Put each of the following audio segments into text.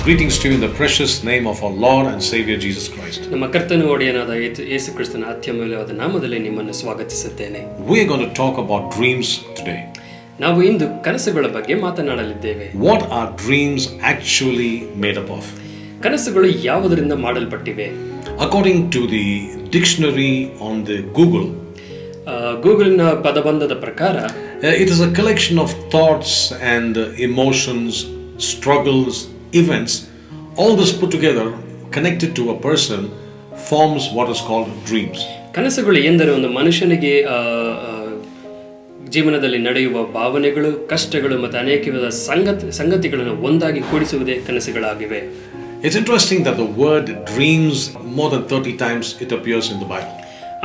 Greetings to you in the precious name of our Lord and Savior Jesus Christ. ನಮ್ಮ ಕರ್ತನ ಒಡೆಯನಾದ ಯೇಸು ಕ್ರಿಸ್ತನ ಅತ್ಯಮೂಲ್ಯವಾದ ನಾಮದಲ್ಲಿ ನಿಮ್ಮನ್ನು ಸ್ವಾಗತಿಸುತ್ತೇನೆ. We are going to talk about dreams today. ನಾವು ಇಂದು ಕನಸುಗಳ ಬಗ್ಗೆ ಮಾತನಾಡಲಿದ್ದೇವೆ. What are dreams actually made up of? ಕನಸುಗಳು ಯಾವುದರಿಂದ ಮಾಡಲ್ಪಟ್ಟಿವೆ? According to the dictionary on the Google, ಗೂಗಲ್ನ ಪದಬಂಧದ ಪ್ರಕಾರ it is a collection of thoughts and emotions, struggles, events, all this put together connected to a person forms what is called dreams. ಕನಸುಗಳು ಎಂದರೆ ಒಂದು ಮನುಷ್ಯನಿಗೆ ಜೀವನದಲ್ಲಿ ನಡೆಯುವ ಭಾವನೆಗಳು, ಕಷ್ಟಗಳು ಮತ್ತು ಅನೇಕ ವಿಧದ ಸಂಗತಿಗಳನ್ನು ಒಂದಾಗಿ ಕೂಡಿಸುವುದೇ ಕನಸುಗಳಾಗಿವೆ. It's interesting that the word dreams more than 30 times it appears in the Bible.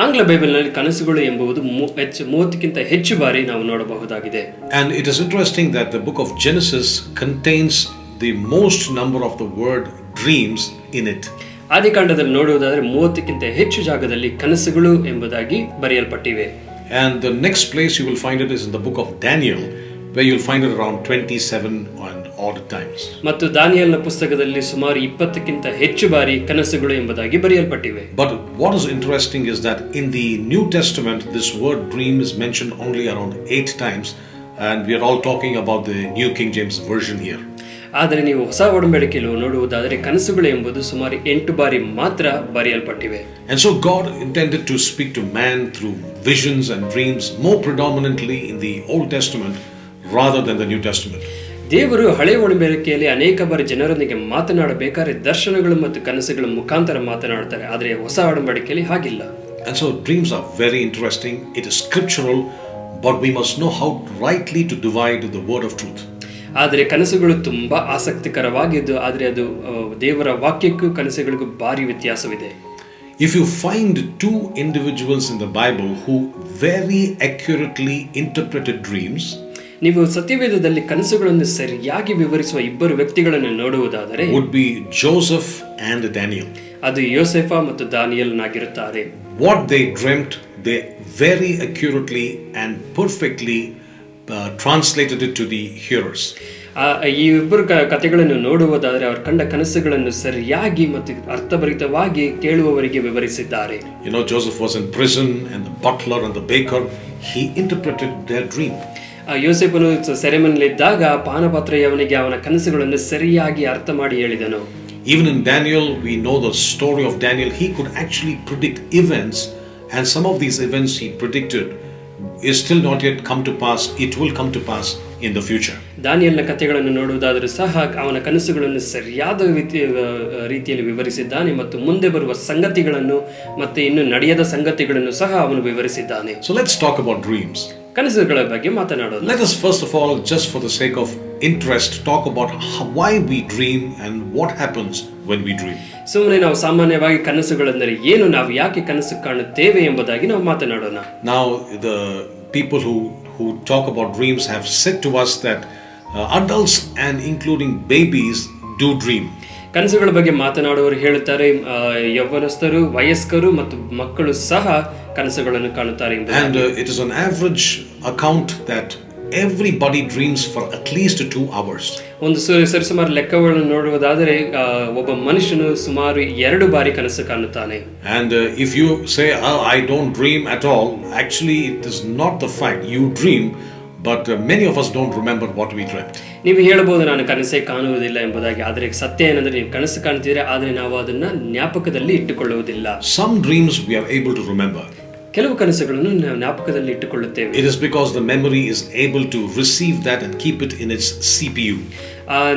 ಆಂಗ್ಲ ಬೈಬಲ್ನಲ್ಲಿ ಕನಸುಗಳು ಎಂಬುದು 30ಕ್ಕಿಂತ ಹೆಚ್ಚು ಬಾರಿ ನಾವು ನೋಡಬಹುದಾಗಿದೆ. And it is interesting that the book of Genesis contains the most number of the word dreams in it. ಆದಿಕಾಂಡದಲ್ಲಿ ನೋಡುವುದಾದರೆ 30ಕ್ಕಿಂತ ಹೆಚ್ಚು ಜಾಗದಲ್ಲಿ ಕನಸುಗಳು ಎಂಬುದಾಗಿ ಬರೆಯಲ್ಪಟ್ಟಿವೆ. And the next place you will find it is in the book of Daniel, where you will find it around 27 and odd times. ಮತ್ತು ದಾನಿಯೇಲನ ಪುಸ್ತಕದಲ್ಲಿ ಸುಮಾರು 20ಕ್ಕಿಂತ ಹೆಚ್ಚು ಬಾರಿ ಕನಸುಗಳು ಎಂಬುದಾಗಿ ಬರೆಯಲ್ಪಟ್ಟಿವೆ. But what is interesting is that in the New Testament this word dream is mentioned only around 8 times, and we are all talking about the New King James version here. ಆದರೆ ನೀವು ಹೊಸ ಒಡಂಬಡಿಕೆಯಲ್ಲಿ ನೋಡುವುದಾದರೆ ಕನಸುಗಳು ಎಂಬುದು ಸುಮಾರು 8 ಬಾರಿ ಮಾತ್ರ ಬರೆಯಲ್ಪಟ್ಟಿವೆ. And so God intended to speak to man through visions and dreams more predominantly in the Old Testament rather than the New Testament. ದೇವರು ಹಳೆಯ ಒಡಂಬಡಿಕೆಯಲ್ಲಿ ಅನೇಕ ಬಾರಿ ಜನರೊಂದಿಗೆ ಮಾತನಾಡಬೇಕಾದ್ರೆ ದರ್ಶನಗಳು ಮತ್ತು ಕನಸುಗಳ ಮುಖಾಂತರ ಮಾತನಾಡ್ತಾರೆ, ಆದರೆ ಹೊಸ ಒಡಂಬಡಿಕೆಯಲ್ಲಿ ಹಾಗಿಲ್ಲ. And so dreams are very interesting. It is scriptural, but we must know how rightly to divide the word of truth. ಆದರೆ ಕನಸುಗಳು ತುಂಬಾ ಆಸಕ್ತಿಕರವಾಗಿದ್ದು, ಆದರೆ ಅದು ದೇವರ ವಾಕ್ಯಕ್ಕೂ ಕನಸುಗಳಿಗೂ ಭಾರಿ ವ್ಯತ್ಯಾಸವಿದೆ. If you find two individuals in the Bible who very accurately interpreted dreams, ನೀವು ಸತ್ಯವೇದದಲ್ಲಿ ಕನಸುಗಳನ್ನು ಸರಿಯಾಗಿ ವಿವರಿಸುವ ಇಬ್ಬರು ವ್ಯಕ್ತಿಗಳನ್ನು ನೋಡುವುದಾದರೆ would be Joseph and Daniel. ಅದು ಯೋಸೆಫ ಮತ್ತು ದಾನಿಯೇಲನಾಗಿರುತ್ತಾರೆ. What they dreamt, they very accurately and perfectly translated it to the hearers. ಈ ಇಬ್ಬರು ಕಥೆಗಳನ್ನು ನೋಡುವುದಾದರೆ ಅವರು ಕಂಡ ಕನಸುಗಳನ್ನು ಸರಿಯಾಗಿ ಮತ್ತು ಅರ್ಥಭರಿತವಾಗಿ ಕೇಳುವವರಿಗೆ ವಿವರಿಸಿದ್ದಾರೆ. You know, Joseph was in prison and the butler and the baker, he interpreted their dream. ಯೋಸೆಫನು ಸೆರೆಮನೆಯಲ್ಲಿದ್ದಾಗ ಪಾನಪಾತ್ರೆಯವನಿಗೆ ಅವನ ಕನಸುಗಳನ್ನು ಸರಿಯಾಗಿ ಅರ್ಥ ಮಾಡಿ ಹೇಳಿದನು. Even in Daniel, we know the story of Daniel. He could actually predict events, and some of these events he predicted is still not yet come to pass. It will come to pass in the future. ದಾನಿಯೇಲನ ಕಥೆಗಳನ್ನು ನೋಡುವುದಾದರೂ ಸಹ ಅವನ ಕನಸುಗಳನ್ನು ಸರಿಯಾದ ರೀತಿಯಲ್ಲಿ ವಿವರಿಸಿದ್ದಾನೆ ಮತ್ತು ಮುಂದೆ ಬರುವ ಸಂಗತಿಗಳನ್ನು ಮತ್ತು ಇನ್ನು ನಡೆಯದ ಸಂಗತಿಗಳನ್ನು ಸಹ ಅವನು ವಿವರಿಸಿದ್ದಾನೆ. So let's talk about dreams. ಕನಸುಗಳ ಬಗ್ಗೆ ಮಾತನಾಡೋಣ. Let us first of all, just for the sake of interest, talk about why we dream and what happens when we dream. ಸುಮ್ಮನೆ ನಾವು ಸಾಮಾನ್ಯವಾಗಿ ಕನಸುಗಳೆಂದರೆ ಏನು, ನಾವು ಯಾಕೆ ಕನಸು ಕಾಣುತ್ತೇವೆ ಎಂಬುದಾಗಿ ನಾವು ಮಾತನಾಡೋಣ. Now the people who talk about dreams have said to us that adults and including babies do dream. ಕನಸುಗಳ ಬಗ್ಗೆ ಮಾತನಾಡುವವರು ಹೇಳುತ್ತಾರೆ ಯೌವನಸ್ಥರು, ವಯಸ್ಕರು ಮತ್ತು ಮಕ್ಕಳು ಸಹ ಕನಸುಗಳನ್ನು ಕಾಣುತ್ತಾರೆ. And it is an average account that everybody dreams for at least 2 hours. ಒಂದು ಸರಿಸುಮಾರು ಲೆಕ್ಕಗಳನ್ನು ನೋಡುವುದಾದರೆ ಒಬ್ಬ ಮನುಷ್ಯನು ಸುಮಾರು 2 ಬಾರಿ ಕನಸು ಕಾಣುತ್ತಾನೆ. And if you say, oh, I don't dream at all, actually it is not the fact. You dream, but many of us don't remember what we dreamt. ನೀವು ಹೇಳಬಹುದು ನಾನು ಕನಸೇ ಕಾಣುವುದಿಲ್ಲ ಎಂಬುದಾಗಿ, ಆದರೆ ಸತ್ಯ ಏನಂದ್ರೆ ನೀವು ಕನಸು ಕಾಣ್ತೀರಾ, ಆದರೆ ನಾವು ಅದನ್ನ ಜ್ಞಾಪಕದಲ್ಲಿ ಇಟ್ಟುಕೊಳ್ಳುವುದಿಲ್ಲ. Some dreams we are able to remember. ಕೆಲವು ಕನಸುಗಳನ್ನು ನಾವು ಜ್ಞಾಪಕದಲ್ಲಿ ಇಟ್ಟುಕೊಳ್ಳುತ್ತೇವೆ. It is because the memory is able to receive that and keep it in its CPU.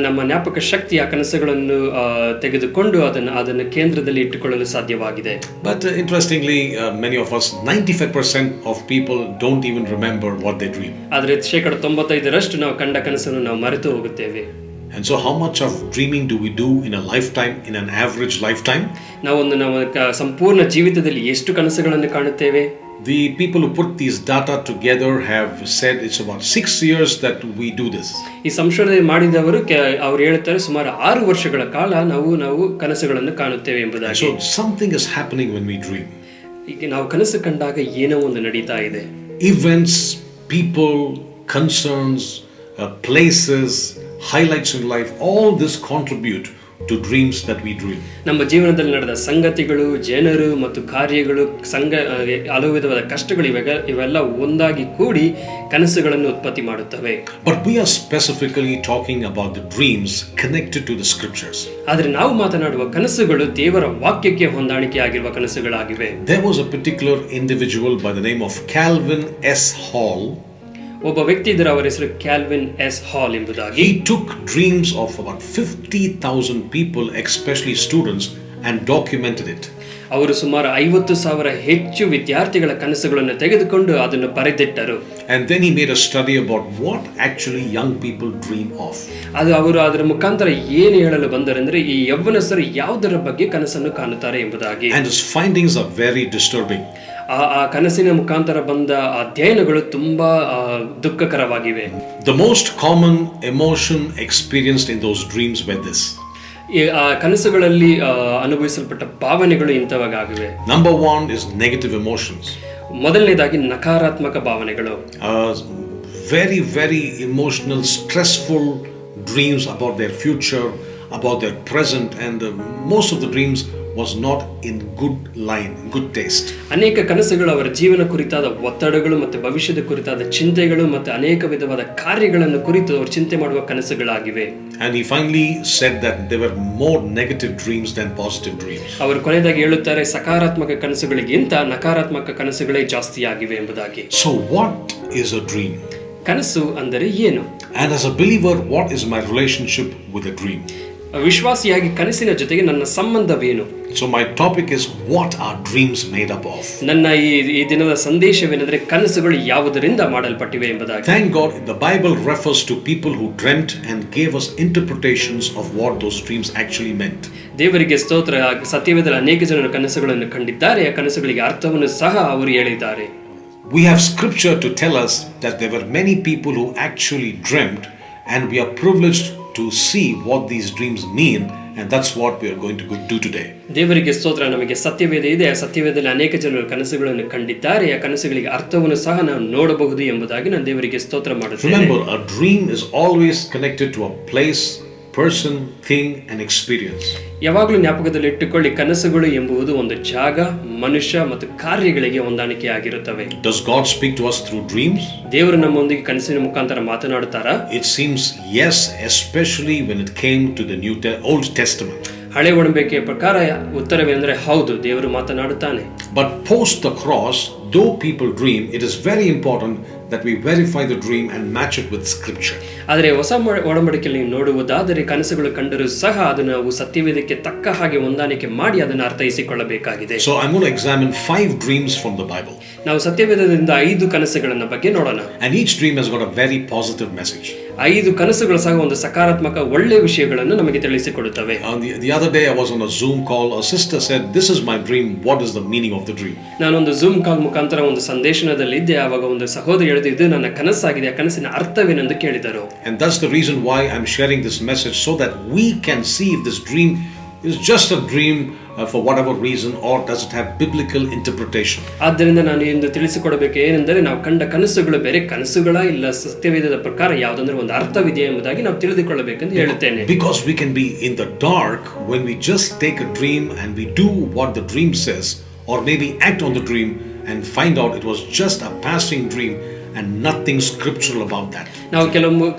ನಮ್ಮ ಜ್ಞಾಪಕ ಶಕ್ತಿ ಆ ಕನಸುಗಳನ್ನು ತೆಗೆದುಕೊಂಡು ಅದನ್ನು ಕೇಂದ್ರದಲ್ಲಿ ಇಟ್ಟುಕೊಳ್ಳಲು ಸಾಧ್ಯವಾಗಿದೆ. But interestingly, many of us, 95% of people don't even remember what they dream. ಆದರೆ 95% ನಾವು ಕಂಡ ಕನಸನ್ನು ನಾವು ಮರೆತು ಹೋಗುತ್ತೇವೆ. And so how much of dreaming do we do in a lifetime, in an average lifetime? ನಾವು ಸಂಪೂರ್ಣ ಜೀವಿತದಲ್ಲಿ ಎಷ್ಟು ಕನಸುಗಳನ್ನು ಕಾಣುತ್ತೇವೆ? The people who put these data together have said it's about 6 years that we do this. ಈ ಸಂಶೋಧನೆ ಮಾಡಿದವರು ಅವರು ಹೇಳುತ್ತಾರೆ ಸುಮಾರು 6 ವರ್ಷಗಳ ಕಾಲ ನಾವು ಕನಸುಗಳನ್ನು ಕಾಣುತ್ತೇವೆ ಎಂಬುದಾಗಿ. So something is happening when we dream. ಈಗ ನಾವು ಕನಸು ಕಂಡಾಗ ಏನೋ ಒಂದು ನಡೀತಾ ಇದೆ. Events, people, concerns, places, highlights in life, all this contribute to dreams that we dream. ನಮ್ಮ ಜೀವನದಲ್ಲಿ ನಡೆದ ಸಂಗತಿಗಳು, ಜನರು ಮತ್ತು ಕಾರ್ಯಗಳು, ಹಲವು ವಿಧವಾದ ಕಷ್ಟಗಳು ಇವೆಲ್ಲ ಒಂದಾಗಿ ಕೂಡಿ ಕನಸುಗಳನ್ನು ಉತ್ಪತ್ತಿ ಮಾಡುತ್ತವೆ. But we are specifically talking about the dreams connected to the scriptures. ಆದರೆ ನಾವು ಮಾತನಾಡುವ ಕನಸುಗಳು ದೇವರ ವಾಕ್ಯಕ್ಕೆ ಹೊಂದಾಣಿಕೆಯಾಗಿರುವ ಕನಸುಗಳಾಗಿವೆ. There was a particular individual by the name of Calvin S. Hall. ಒಬ್ಬ ವ್ಯಕ್ತಿ ಇದ್ದರು, ಅವರ ಹೆಸರು ಕ್ಯಾಲ್ವಿನ್ ಎಸ್ ಹಾಲ್ ಎಂಬುದಾಗಿ. He took dreams of about 50,000 people, especially students, and documented it. ಅವರು ಸುಮಾರು 50,000 ಹೆಚ್ಚು ವಿದ್ಯಾರ್ಥಿಗಳ ಕನಸುಗಳನ್ನು ತೆಗೆದುಕೊಂಡು ಅದನ್ನು ಬರೆದಿಟ್ಟರು. And then he made a study about what actually young people dream of. ಅವರು ಅದರ ಮುಖಾಂತರ ಏನು ಹೇಳಲು ಬಂದರೆಂದರೆ ಈ ಯೌವನಸ್ಥರು ಯಾವುದರ ಬಗ್ಗೆ ಕನಸನ್ನು ಕಾಣುತ್ತಾರೆ ಎಂಬುದಾಗಿ. And his findings are very disturbing. ಆ ಕನಸಿನ ಮುಖಾಂತರ ಬಂದ ಅಧ್ಯಯನಗಳು ತುಂಬಾ ದುಃಖಕರವಾಗಿವೆ. The most common emotion experienced in those dreams were this. ಆ ಕನಸುಗಳಲ್ಲಿ ಅನುಭವಿಸಲ್ಪಟ್ಟ ಭಾವನೆಗಳು ಇಂಥವಾಗಿವೆ. Number one is negative emotions. ಮೊದಲನೇದಾಗಿ ನಕಾರಾತ್ಮಕ ಭಾವನೆಗಳು. Very, very emotional, stressful dreams about their future, about their present, and most of the dreams was not in good taste. ಅನೇಕ ಕನಸುಗಳು ಅವರ ಜೀವನ ಕುರಿತಾದ ಒತ್ತಡಗಳು ಮತ್ತು ಭವಿಷ್ಯದ ಕುರಿತಾದ ಚಿಂತೆಗಳು ಮತ್ತು ಅನೇಕ ವಿಧವಾದ ಕಾರ್ಯಗಳನ್ನು ಕುರಿತು ಅವರು ಚಿಂತೆ ಮಾಡುವ ಕನಸುಗಳಾಗಿವೆ. And he finally said that there were more negative dreams than positive dreams. ಅವರು ಕೊನೆಯದಾಗಿ ಹೇಳುತ್ತಾರೆ, ಸಕಾರಾತ್ಮಕ ಕನಸುಗಳಿಗಿಂತ ನಕಾರಾತ್ಮಕ ಕನಸುಗಳೇ ಜಾಸ್ತಿ ಆಗಿವೆ ಎಂಬುದಾಗಿ. So what is a dream? ಕನಸು ಅಂದರೆ ಏನು? And as a believer, what is my relationship with a dream? ವಿಶ್ವಾಸಿಯಾಗಿ ಕನಸಿನ ಜೊತೆಗೆ ನನ್ನ ಸಂಬಂಧವೇನು? So my topic is, what are dreams made up of? ನನ್ನ ಈ ದಿನದ ಸಂದೇಶವೇನೆಂದರೆ ಕನಸುಗಳು ಯಾವುದರಿಂದ ಮಾಡಲ್ಪಟ್ಟಿವೆ ಎಂಬುದಾಗಿ. Thank God the Bible refers to people who dreamt and gave us interpretations of what those dreams actually meant. ದೇವರಿಗೆ ಸ್ತೋತ್ರ. ಸತ್ಯವೇದದಲ್ಲಿ ಅನೇಕ ಜನರು ಕನಸುಗಳನ್ನು ಕಂಡಿದ್ದಾರೆ, ಆ ಕನಸುಗಳಿಗೆ ಅರ್ಥವನ್ನು ಸಹ ಅವರು ಹೇಳಿದ್ದಾರೆ. We have scripture to tell us that there were many people who actually dreamt, and we are privileged to see what these dreams mean, and that's what we are going to do today. ದೇವರಿಗೆ ಸ್ತೋತ್ರ. ನಮಗೆ ಸತ್ಯವೇದ ಇದೆ, ಆ ಸತ್ಯವೇದದಲ್ಲಿ ಅನೇಕ ಜನರು ಕನಸುಗಳನ್ನು ಕಂಡಿದ್ದಾರೆ, ಆ ಕನಸುಗಳಿಗೆ ಅರ್ಥವನ್ನು ಸಹ ನಾವು ನೋಡಬಹುದು ಎಂಬುದಾಗಿ ನಾನು ದೇವರಿಗೆ ಸ್ತೋತ್ರ ಮಾಡುತ್ತೇನೆ. Remember, a dream is always connected to a place, person, thing, and experience. ಯಾವಾಗಲೂ ಜ್ಞಾಪಕದಲ್ಲಿ ಇಟ್ಟುಕೊಳ್ಳಿ, ಕನಸುಗಳು ಎಂಬುದು ಒಂದು ಜಾಗ, ಮನುಷ್ಯ ಮತ್ತು ಕಾರ್ಯಗಳಿಗೆ ಹೊಂದಾಣಿಕೆಯಾಗಿರುತ್ತವೆ. Does God speak to us through dreams? ದೇವರು ನಮ್ಮೊಂದಿಗೆ ಕನಸಿನ ಮುಖಾಂತರ ಮಾತನಾಡುತ್ತಾರಾ? It seems yes, especially when it came to the Old Testament. ಹಳೆ ಒಡಂಬಡಿಕೆಯ ಪ್ರಕಾರ ಉತ್ತರವೇನೆಂದರೆ ಹೌದು, ದೇವರು ಮಾತನಾಡುತ್ತಾನೆ. But post the cross, though people dream, it is very important that we verify the dream and match it with scripture. ಆದರೆ ಹೊಸ ಒಡಂಬಡಿಕೆಯಲ್ಲಿ ನೋಡುವುದಾದರೆ ಕನಸುಗಳು ಕಂಡರೂ ಸಹ ಅದನ್ನು ನಾವು ಸತ್ಯವೇದಕ್ಕೆ ತಕ್ಕ ಹಾಗೆ ಹೊಂದಾಣಿಕೆ ಮಾಡಿ ಅದನ್ನು ಅರ್ಥೈಸಿಕೊಳ್ಳಬೇಕಾಗಿದೆ. So I'm going to examine 5 dreams from the Bible. ನಾವು ಸತ್ಯವೇದದಿಂದ 5 ಕನಸುಗಳನ್ನ ಬಗ್ಗೆ ನೋಡೋಣ. And each dream has got a very positive message. 5 ಕನಸುಗಳು ಸಹ ಒಂದು ಸಕಾರಾತ್ಮಕ ಒಳ್ಳೆಯ ವಿಷಯಗಳನ್ನು ನಮಗೆ ತಿಳಿಸಿಕೊಡುತ್ತವೆ. The other day I was on a Zoom call. A sister said, "This is my dream. What is the meaning of the dream?" ನಾನೊಂದು Zoom ಕಾಲ್ ಮುಖಾಂತರ ಒಂದು ಸಂದೇಶನದಲ್ಲಿ ಇದ್ದೆ. ಆವಾಗ ಒಂದು ಸಹೋದರಿ ಹೇಳಿದ್ರು, ಇದು ನನ್ನ ಕನಸಾಗಿದೆ, ಆ ಕನಸಿನ ಅರ್ಥವೇನೆಂದು ಕೇಳಿದರು. And that's the reason why I'm sharing this message, so that we can see if this dream is just a dream for whatever reason, or does it have biblical interpretation. ಆದ್ದರಿಂದ ನಾನು ಇಂದು ತಿಳಿಸಿಕೊಡಬೇಕು ಏನೆಂದರೆ, ನಾವು ಕಂಡ ಕನಸುಗಳು ಬೇರೆ ಕನಸುಗಳ ಇಲ್ಲ ಸತ್ಯವೇದದ ಪ್ರಕಾರ ಯಾವುದಂದ್ರೆ ಒಂದು ಅರ್ಥವಿದೆ ಎಂಬುದಾಗಿ ನಾವು ತಿಳಿದುಕೊಳ್ಳಬೇಕೆಂದು ಹೇಳುತ್ತೇನೆ. Because we can be in the dark when we just take a dream and we do what the dream says, or maybe act on the dream and find out it was just a passing dream and nothing scriptural about that. ನಾವು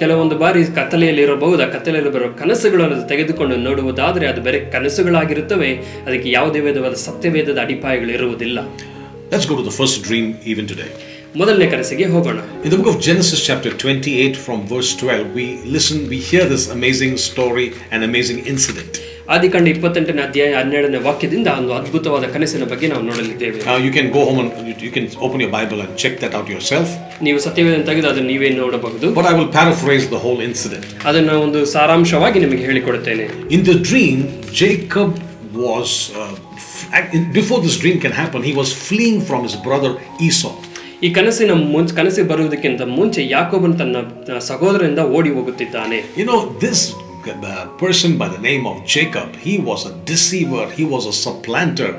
ಕೆಲವೊಂದು ಬಾರಿ ಕತ್ತಲೆಯಲ್ಲಿ ಇರಬಹುದು, ಆ ಕತ್ತಲೆಯಲ್ಲಿ ಬರುವ ಕನಸುಗಳನ್ನು ತೆಗೆದುಕೊಂಡು ನೋಡುವುದಾದರೆ ಅದು ಬೇರೆ ಕನಸುಗಳಾಗಿರುತ್ತವೆ, ಅದಕ್ಕೆ ಯಾವುದೇ ವಿಧವಾದ ಸತ್ಯವೇದದ ಅಡಿಪಾಯಗಳು ಇರುವುದಿಲ್ಲ. Let's go to the first dream even today. ಮೊದಲನೇ ಕನಸಿಗೆ ಹೋಗೋಣ. In the book of Genesis chapter 28 from verse 12, we hear this amazing story, an amazing incident. ಆದಿಕಾಂಡ 28ನೇ ಅಧ್ಯಾಯ 12ನೇ ವಾಕ್ಯದಿಂದ ಒಂದು ಅದ್ಭುತವಾದ ಕನಸಿನ ಬಗ್ಗೆ ನಾವು ನೋಡಲಿದ್ದೇವೆ. You can go home and you can open your Bible and check that out yourself. ನೀವು ಸತ್ಯವೇದನ ತೆಗೆದು ಅದನ್ನು ನೀವೇ ನೋಡಬಹುದು. But I will paraphrase the whole incident. ಅದನ್ನು ಒಂದು ಸಾರಾಂಶವಾಗಿ ನಿಮಗೆ ಹೇಳಿಕೊಡುತ್ತೇನೆ. In the dream, Jacob was before this dream can happen, he was fleeing from his brother Esau. ಈ ಕನಸಿಗೆ ಬರುವುದಕ್ಕಿಂತ ಮುಂಚೆ ಯಾಕೋಬನು ತನ್ನ ಸಹೋದರನಿಂದ ಓಡಿ ಹೋಗುತ್ತಿದ್ದಾನೆ. This person by the name of Jacob, he was a deceiver, he was a supplanter,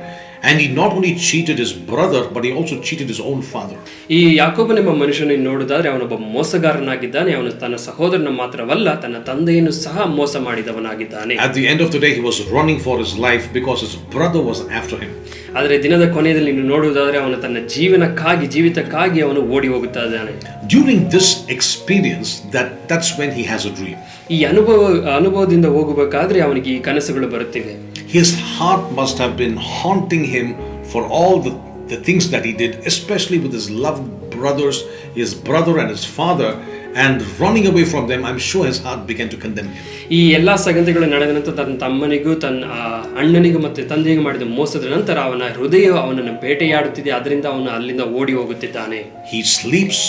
And he not only cheated his brother, but he also cheated his own father. ಈ ಯಾಕೋಬನೆಂಬ ಮನುಷ್ಯನನ್ನು ನೋಡಿದರೆ ಅವನೊಬ್ಬ ಮೋಸಗಾರನಾಗಿದ್ದಾನೆ. ಅವನು ತನ್ನ ಸಹೋದರನ ಮಾತ್ರವಲ್ಲ, ತನ್ನ ತಂದೆಯನ್ನು ಸಹ ಮೋಸ ಮಾಡಿದವನಾಗಿದ್ದಾನೆ. At the end of the day, he was running for his life because his brother was after him. ಆದರೆ ದಿನದ ಕೊನೆಯಲ್ಲಿ ನೀನು ನೋಡುವುದಾದರೆ ಅವನು ತನ್ನ ಜೀವಿತಕ್ಕಾಗಿ ಅವನು ಓಡಿ ಹೋಗುತ್ತಾ ಇದ್ದಾನೆ. During this experience, that's when he has a dream. ಈ ಅನುಭವದಿಂದ ಹೋಗಬೇಕಾದ್ರೆ ಅವನಿಗೆ ಈ ಕನಸುಗಳು ಬರುತ್ತಿವೆ. His heart must have been haunting him for all the things that he did, especially with his loved brothers, his brother and his father, and running away from them. I'm sure his heart began to condemn him. ಈ ಎಲ್ಲಾ ಸಂಗತಿಗಳು ನಡೆದ ನಂತರ ತನ್ನ ತಮ್ಮನಿಗೂ ತನ್ನ ಅಣ್ಣನಿಗೂ ಮತ್ತೆ ತಂದೆಗೂ ಮಾಡಿದ ಮೋಸದ ನಂತರ ಅವನ ಹೃದಯ ಅವನನ್ನು ಬೇಟೆಯಾಡುತ್ತಿದೆ. ಅದರಿಂದ ಅವನು ಅಲ್ಲಿಂದ ಓಡಿ ಹೋಗುತ್ತಿದ್ದಾನೆ. He sleeps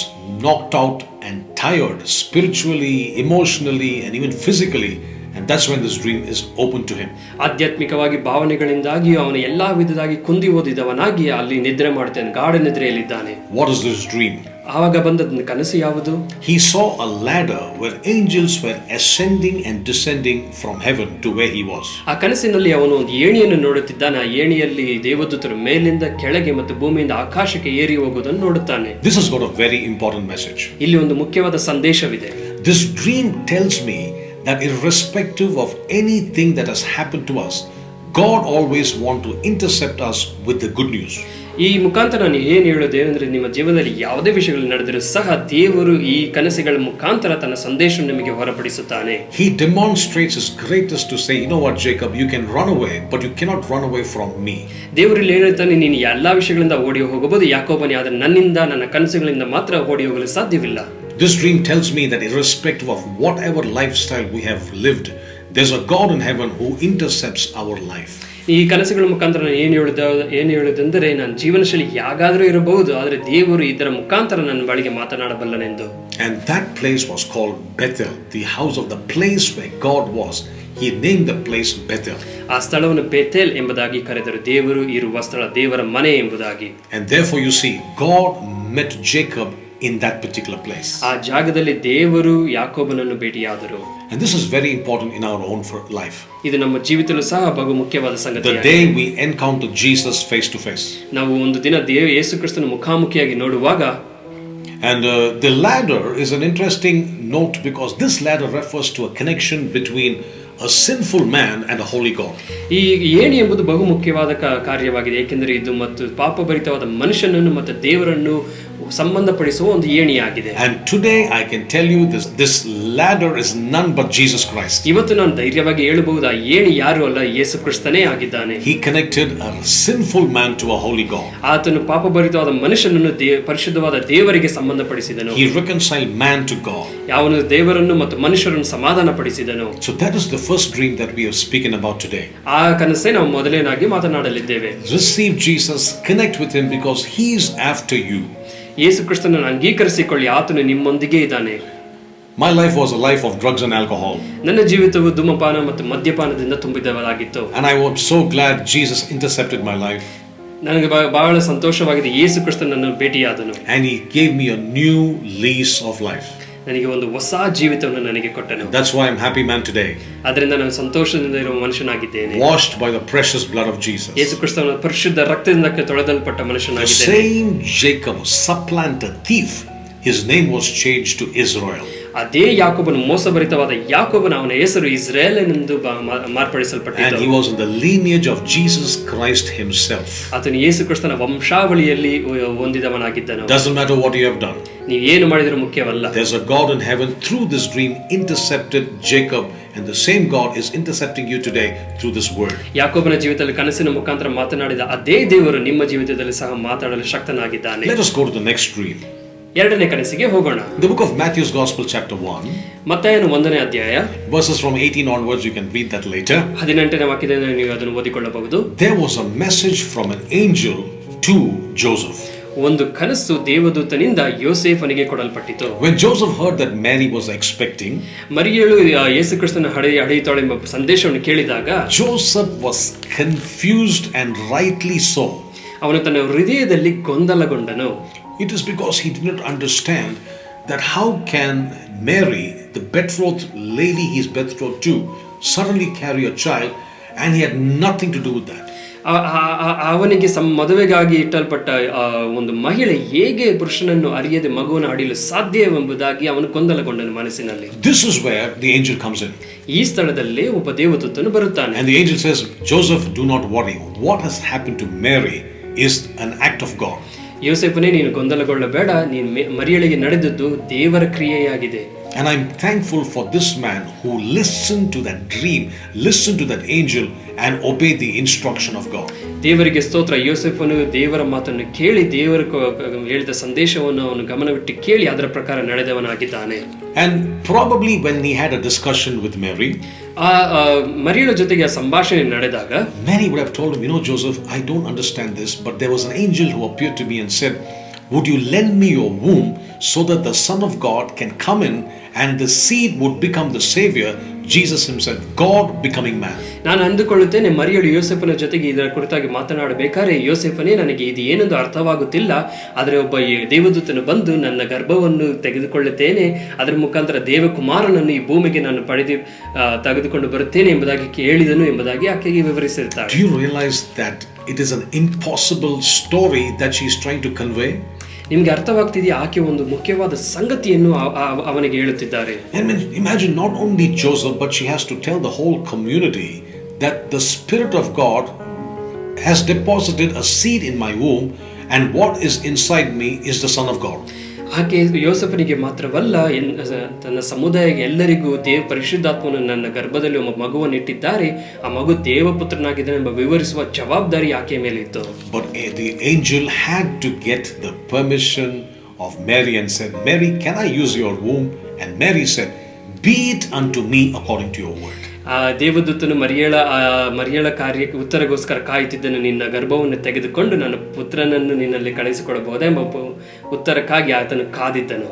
knocked out and tired spiritually, emotionally, and even physically. And that's when this dream is open to him. ಆಧ್ಯಾತ್ಮಿಕವಾಗಿ ಭಾವನೆಗಳಿಂದಾಗಿ ಅವನು ಎಲ್ಲಾ ವಿಧವಾಗಿ ಕುಂದಿ ಓದಿದವನಾಗಿ ಅಲ್ಲಿ ನಿದ್ರೆ ಮಾಡುತ್ತಾನೆ, ಗಾಢ ನಿದ್ರೆಯಲ್ಲಿದ್ದಾನೆ. What is this dream? ಆವಾಗ ಬಂದ ಕನಸು ಯಾವುದು? He saw a ladder where angels were ascending and descending from heaven to where he was. ಆ ಕನಸಿನಲ್ಲಿ ಅವನು ಒಂದು ಏಣಿಯನ್ನು ನೋಡುತ್ತಿದ್ದಾನೆ. ಆ ಏಣಿಯಲ್ಲಿ ದೇವದೂತರು ಮೇಲಿಂದ ಕೆಳಗೆ ಮತ್ತು ಭೂಮಿಯಿಂದ ಆಕಾಶಕ್ಕೆ ಏರಿ ಹೋಗುವುದನ್ನು ನೋಡುತ್ತಾನೆ. This has got a very important message. ಇಲ್ಲಿ ಒಂದು ಮುಖ್ಯವಾದ ಸಂದೇಶವಿದೆ. This dream tells me that irrespective of anything that has happened to us, God always wants to intercept us with the good news. ಈ ಮುಖಾಂತರ ನಾನು ಏನು ಹೇಳೋದೇನೆಂದ್ರೆ, ನಿಮ್ಮ ಜೀವನದಲ್ಲಿ ಯಾವುದೇ ವಿಷಯಗಳು ನಡೆದರೂ ಸಹ ದೇವರು ಈ ಕನಸುಗಳ ಮುಖಾಂತರ ತನ್ನ ಸಂದೇಶವನ್ನು ನಿಮಗೆ ಹೊರಪಡಿಸುತ್ತಾನೆ. He demonstrates his greatness to say, you know what, Jacob, you can run away, but you cannot run away from me. ದೇವರು ಇಲ್ಲಿ ಹೇಳ್ತಾನೆ, ನೀನು ಎಲ್ಲಾ ವಿಷಯಗಳಿಂದ ಓಡಿ ಹೋಗಬಹುದು ಯಾಕೋಬನೇ, ಆದರೆ ನನ್ನಿಂದ, ನನ್ನ ಕನಸುಗಳಿಂದ ಮಾತ್ರ ಓಡಿ ಹೋಗಲು ಸಾಧ್ಯವಿಲ್ಲ. This dream tells me that irrespective of whatever lifestyle we have lived, there's a God in heaven who intercepts our life. ಈ ಕನಸುಗಳ ಮುಖಾಂತರ ನಾನು ಏನು ಹೇಳುವುದೆಂದರೆ, ನನ್ನ ಜೀವನ ಶೈಲಿ ಯಾಗಾದರೂ ಇರಬಹುದು, ಆದರೆ ದೇವರು ಇದರ ಮುಖಾಂತರ ನನ್ನ ಬಳಿಗೆ ಮಾತನಾಡಬಲ್ಲನೆಂದು. And that place was called Bethel, the house of the place where God was. He named the place Bethel. ಆ ಸ್ಥಳವನ್ನು ಬೆಥೆಲ್ ಎಂಬುದಾಗಿ ಕರೆದರು, ದೇವರು ಇರುವ ಸ್ಥಳ, ದೇವರ ಮನೆ ಎಂಬುದಾಗಿ. And therefore you see, God met Jacob in that particular place. ಆ ಜಾಗದಲ್ಲಿ ದೇವರು ಯಾಕೋಬನನ್ನು ಭೇಟಿಯಾದರು. And this is very important in our own life. ಇದು ನಮ್ಮ ಜೀವಿತದಲ್ಲೂ ಸಹ ಬಹು ಮುಖ್ಯವಾದ ಸಂಗತಿ. The day we encounter Jesus face to face. ನಾವು ಒಂದು ದಿನ ಯೇಸು ಕ್ರಿಸ್ತನ ಮುಖಾಮುಖಿಯಾಗಿ ನೋಡುವಾಗ, and the ladder is an interesting note because this ladder refers to a connection between a sinful man and a holy God. ಈ ಏಣಿ ಎಂಬುದು ಬಹು ಮುಖ್ಯವಾದ ಕಾರ್ಯವಾಗಿದೆ, ಏಕೆಂದರೆ ಇದು ಮತ್ತು ಪಾಪಭರಿತವಾದ ಮನುಷ್ಯನನ್ನು ಮತ್ತು ದೇವರನ್ನು ಸಂಬಂಧಪಡಿಸುವ ಒಂದು ಏಣಿಯಾಗಿದೆ. And today I can tell you this ladder is none but Jesus Christ. ಇವತ್ತು ನಾನು ಧೈರ್ಯವಾಗಿ ಹೇಳಬಹುದು, ಆ ಏಣಿ ಯಾರು ಅಲ್ಲ, ಯೇಸು ಕ್ರಿಸ್ತನೇ ಆಗಿದ್ದಾನೆ. He connected a sinful man to a holy God. ಆತನು ಪಾಪಭರಿತವಾದ ಮನುಷ್ಯನನ್ನು ಪರಿಶುದ್ಧವಾದ ದೇವರಿಗೆ ಸಂಬಂಧಪಡಿಸಿದನು. He reconciled man to God. ಅವನು ದೇವರನ್ನು ಮತ್ತು ಮನುಷ್ಯರನ್ನು ಸಮಾಧಾನ ಪಡಿಸಿದನು. So that is the first dream that we are speaking about today. ಆ ಕನಸೇ ನಾವು ಮೊದಲನೇದಾಗಿ ಮಾತನಾಡಲಿದ್ದೇವೆ. Receive Jesus, connect with him because he is after you. ಯೇಸು ಕ್ರಿಸ್ತನನ್ನು ಅಂಗೀಕರಿಸಿಕೊಳ್ಳಿ, ಆತನು ನಿಮ್ಮೊಂದಿಗೆ ಇದ್ದಾನೆ. My life was a life of drugs and alcohol. ನನ್ನ ಜೀವಿತವು ಧೂಮಪಾನ ಮತ್ತು ಮದ್ಯಪಾನದಿಂದ ತುಂಬಿದವಾಗಿತ್ತು. And I was so glad Jesus intercepted my life. ನನಗೆ ಬಹಳ ಸಂತೋಷವಾಗಿದೆ, ಯೇಸು ಕ್ರಿಸ್ತನನ್ನು ಭೇಟಿಯಾದನು. And he gave me a new lease of life. ನನಗೆ ಒಂದು ಹೊಸ ಜೀವಿತವನ್ನು ನನಗೆ ಕೊಟ್ಟನು. That's why I'm happy man today. ಅದರಿಂದ ನಾನು ಸಂತೋಷದಿಂದ ಇರುವ ಮನುಷ್ಯನಾಗಿದ್ದೇನೆ. Washed by the precious blood of Jesus. ಯೇಸು ಕ್ರಿಸ್ತನ ಪರಿಶುದ್ಧ ರಕ್ತದಿಂದ ತೊಳೆದಲ್ಪಟ್ಟ ಮನುಷ್ಯನಾಗಿದ್ದೇನೆ. The same Jacob, supplanter, thief, his name was changed to Israel. ಅದೇ ಯಾಕೋಬನು, ಮೋಸಭರಿತವಾದ ಯಾಕೋಬನ, ಅವನ ಹೆಸರು ಇಸ್ರಾಯೇಲನೆಂದು ಮಾರ್ಪಡಿಸಲ್ಪಟ್ಟಿತು. And he was in the lineage of Jesus Christ himself. ಆತನು ಯೇಸು ಕ್ರಿಸ್ತನ ವಂಶಾವಳಿಯಲ್ಲಿ ಹೊಂದಿದವನಾಗಿದ್ದನು. Doesn't matter what you have done. ನೀವು ಏನು ಮಾಡಿದರೂ ಮುಖ್ಯವಲ್ಲ. There's a God in heaven through this dream intercepted Jacob, and the same God is intercepting you today through this word. ಯಾಕೋಬನ ಜೀವಿತದಲ್ಲಿ ಕನಸಿನ ಮುಖಾಂತರ ಮಾತನಾಡಿದ ಅದೇ ದೇವರು ನಿಮ್ಮ ಜೀವಿತದಲ್ಲಿ ಸಹ ಮಾತಾಡಲು ಶಕ್ತನಾಗಿದ್ದಾನೆ. Let us go to the next dream. ಎರಡನೇ ಕನಸಿಗೆ ಹೋಗೋಣ. The book of Matthew's Gospel chapter 1. ಮತ್ತಾಯನ 1ನೇ ಅಧ್ಯಾಯ Verses from 18 onwards, you can read that later. 18ನೇ ವಾಕ್ಯದಿಂದ ನೀವು ಅದನ್ನು ಓದಿಕೊಳ್ಳಬಹುದು. There was a message from an angel to Joseph. ಒಂದು ಕನಸು ದೇವದೂತನಿಂದ ಯೋಸೇಫನಿಗೆ ಕೊಡಲ್ಪಟ್ಟಿತು. When Joseph heard that Mary was expecting, ಮರಿಯಳು ಯೇಸು ಕ್ರಿಸ್ತನ ಹಡೆಯುತ್ತಾಳೆ ಎಂಬ ಸಂದೇಶವನ್ನು ಕೇಳಿದಾಗ, Joseph was confused and rightly so. ಅವನು ತನ್ನ ಹೃದಯದಲ್ಲಿ ಗೊಂದಲಗೊಂಡನು. It is because he did not understand that how can Mary, the betrothed lady he is betrothed to, suddenly carry a child, and he had nothing to do with that. ಅವನಿಗೆ ಮದುವೆಗಾಗಿ ಇಟ್ಟಲ್ಪಟ್ಟ ಒಂದು ಮಹಿಳೆ ಹೇಗೆ ಪುರುಷನನ್ನು ಅರಿಯದೆ ಮಗುವನ್ನು ಹಡಿಯಲು ಸಾಧ್ಯವೆಂಬುದಾಗಿ ಅವನು ಗೊಂದಲಗೊಂಡನು ಮನಸ್ಸಿನಲ್ಲಿ. This is where the angel comes in. ಈ ಸ್ಥಳದಲ್ಲಿ ಒಬ್ಬ ದೇವದೂತನು ಬರುತ್ತಾನೆ. And the angel says, Joseph, do not worry. What has happened to Mary is an act of God. ಯೋಸೇಫನೇ, ನೀನು ಗೊಂದಲಗೊಳ್ಳಬೇಡ, ನೀನು ಮರಿಯಳಿಗೆ ನಡೆದದ್ದು ದೇವರ ಕ್ರಿಯೆಯಾಗಿದೆ. And I'm thankful for this man who listened to that dream, listened to that angel and obeyed the instruction of God. ದೇವರಿಗೆ ಸ್ತೋತ್ರ. ಯೋಸೇಫನು ದೇವರ ಮಾತನ್ನು ಕೇಳಿ ದೇವರ ಹೇಳಿದ ಸಂದೇಶವನ್ನು ಅವನು ಗಮನವಿಟ್ಟು ಕೇಳಿ ಅದರ ಪ್ರಕಾರ ನಡೆದವನಾಗಿದ್ದಾನೆ. And probably when he had a discussion with Mary, ಮರಿಯಳ ಜೊತೆಗೆ ಆ ಸಂಭಾಷಣೆ ನಡೆದಾಗ Mary would have told him, Joseph, I don't understand this, but there was an angel who appeared to me and said, would you lend me your womb so that the Son of God can come in and the seed would become the Savior, Jesus himself, God becoming man. ನಾನು ಅಂದುಕೊಳ್ಳುತ್ತೇನೆ, ಮರಿಯಳು ಯೋಸೇಫನ ಜೊತೆಗೆ ಇದರ ಕುರಿತಾಗಿ ಮಾತನಾಡಬೇಕಾದ್ರೆ, ಯೋಸೇಫನೇ, ನನಗೆ ಇದು ಏನೆಂದು ಅರ್ಥವಾಗುತ್ತಿಲ್ಲ, ಆದರೆ ಒಬ್ಬ ದೇವದೂತನು ಬಂದು ನನ್ನ ಗರ್ಭವನ್ನು ತೆಗೆದುಕೊಳ್ಳುತ್ತೇನೆ, ಅದರ ಮುಖಾಂತರ ದೇವಕುಮಾರನನ್ನು ಈ ಭೂಮಿಗೆ ನಾನು ತೆಗೆದುಕೊಂಡು ಬರುತ್ತೇನೆ ಎಂಬುದಾಗಿ ಹೇಳಿದನು ಎಂಬುದಾಗಿ ಆಕೆಗೆ ವಿವರಿಸಿರ್ತಾಳೆ. Do you realize that it is an impossible story that she is trying to convey? ನಿಮಗೆ ಅರ್ಥವಾಗ್ತಿದೆಯಾ? ಆಕೆ ಒಂದು ಮುಖ್ಯವಾದ ಸಂಗತಿಯನ್ನು ಅವನಿಗೆ ಹೇಳುತ್ತಿದ್ದಾರೆ. And imagine not only Joseph, but she has to tell the whole community that the Spirit of God has deposited a seed in my womb, and what is inside me is the Son of God. ಆಕೆ ಯೋಸೇಫನಿಗೆ ಮಾತ್ರವಲ್ಲ, ತನ್ನ ಸಮುದಾಯಕ್ಕೆ ಎಲ್ಲರಿಗೂ ಪರಿಶುದ್ಧಾತ್ಮನು ನನ್ನ ಗರ್ಭದಲ್ಲಿ ಒಬ್ಬ ಮಗುವನ್ನು ಇಟ್ಟಿದ್ದಾರೆ, ಆ ಮಗು ದೇವಪುತ್ರನಾಗಿದ್ದಾನೆ ಎಂಬ ವಿವರಿಸುವ ಜವಾಬ್ದಾರಿ ಆಕೆಯ ಮೇಲೆ ಇತ್ತು. But the angel had to get the permission of Mary and said, Mary, can I use your womb? And Mary said, be it unto me according to your word. ಆ ದೇವದೂತನು ಮರಿಯಳ ಕಾರ್ಯಕ್ಕೆ ಉತ್ತರಗೋಸ್ಕರ ಕಾಯುತ್ತಿದ್ದನು. ನಿನ್ನ ಗರ್ಭವನ್ನು ತೆಗೆದುಕೊಂಡು ನನ್ನ ಪುತ್ರನನ್ನು ನಿನ್ನಲ್ಲಿ ಕಳಿಸಿಕೊಡಬಹುದಾ ಎಂಬ ಉತ್ತರಕ್ಕಾಗಿ ಆತನು ಕಾದಿದ್ದನು.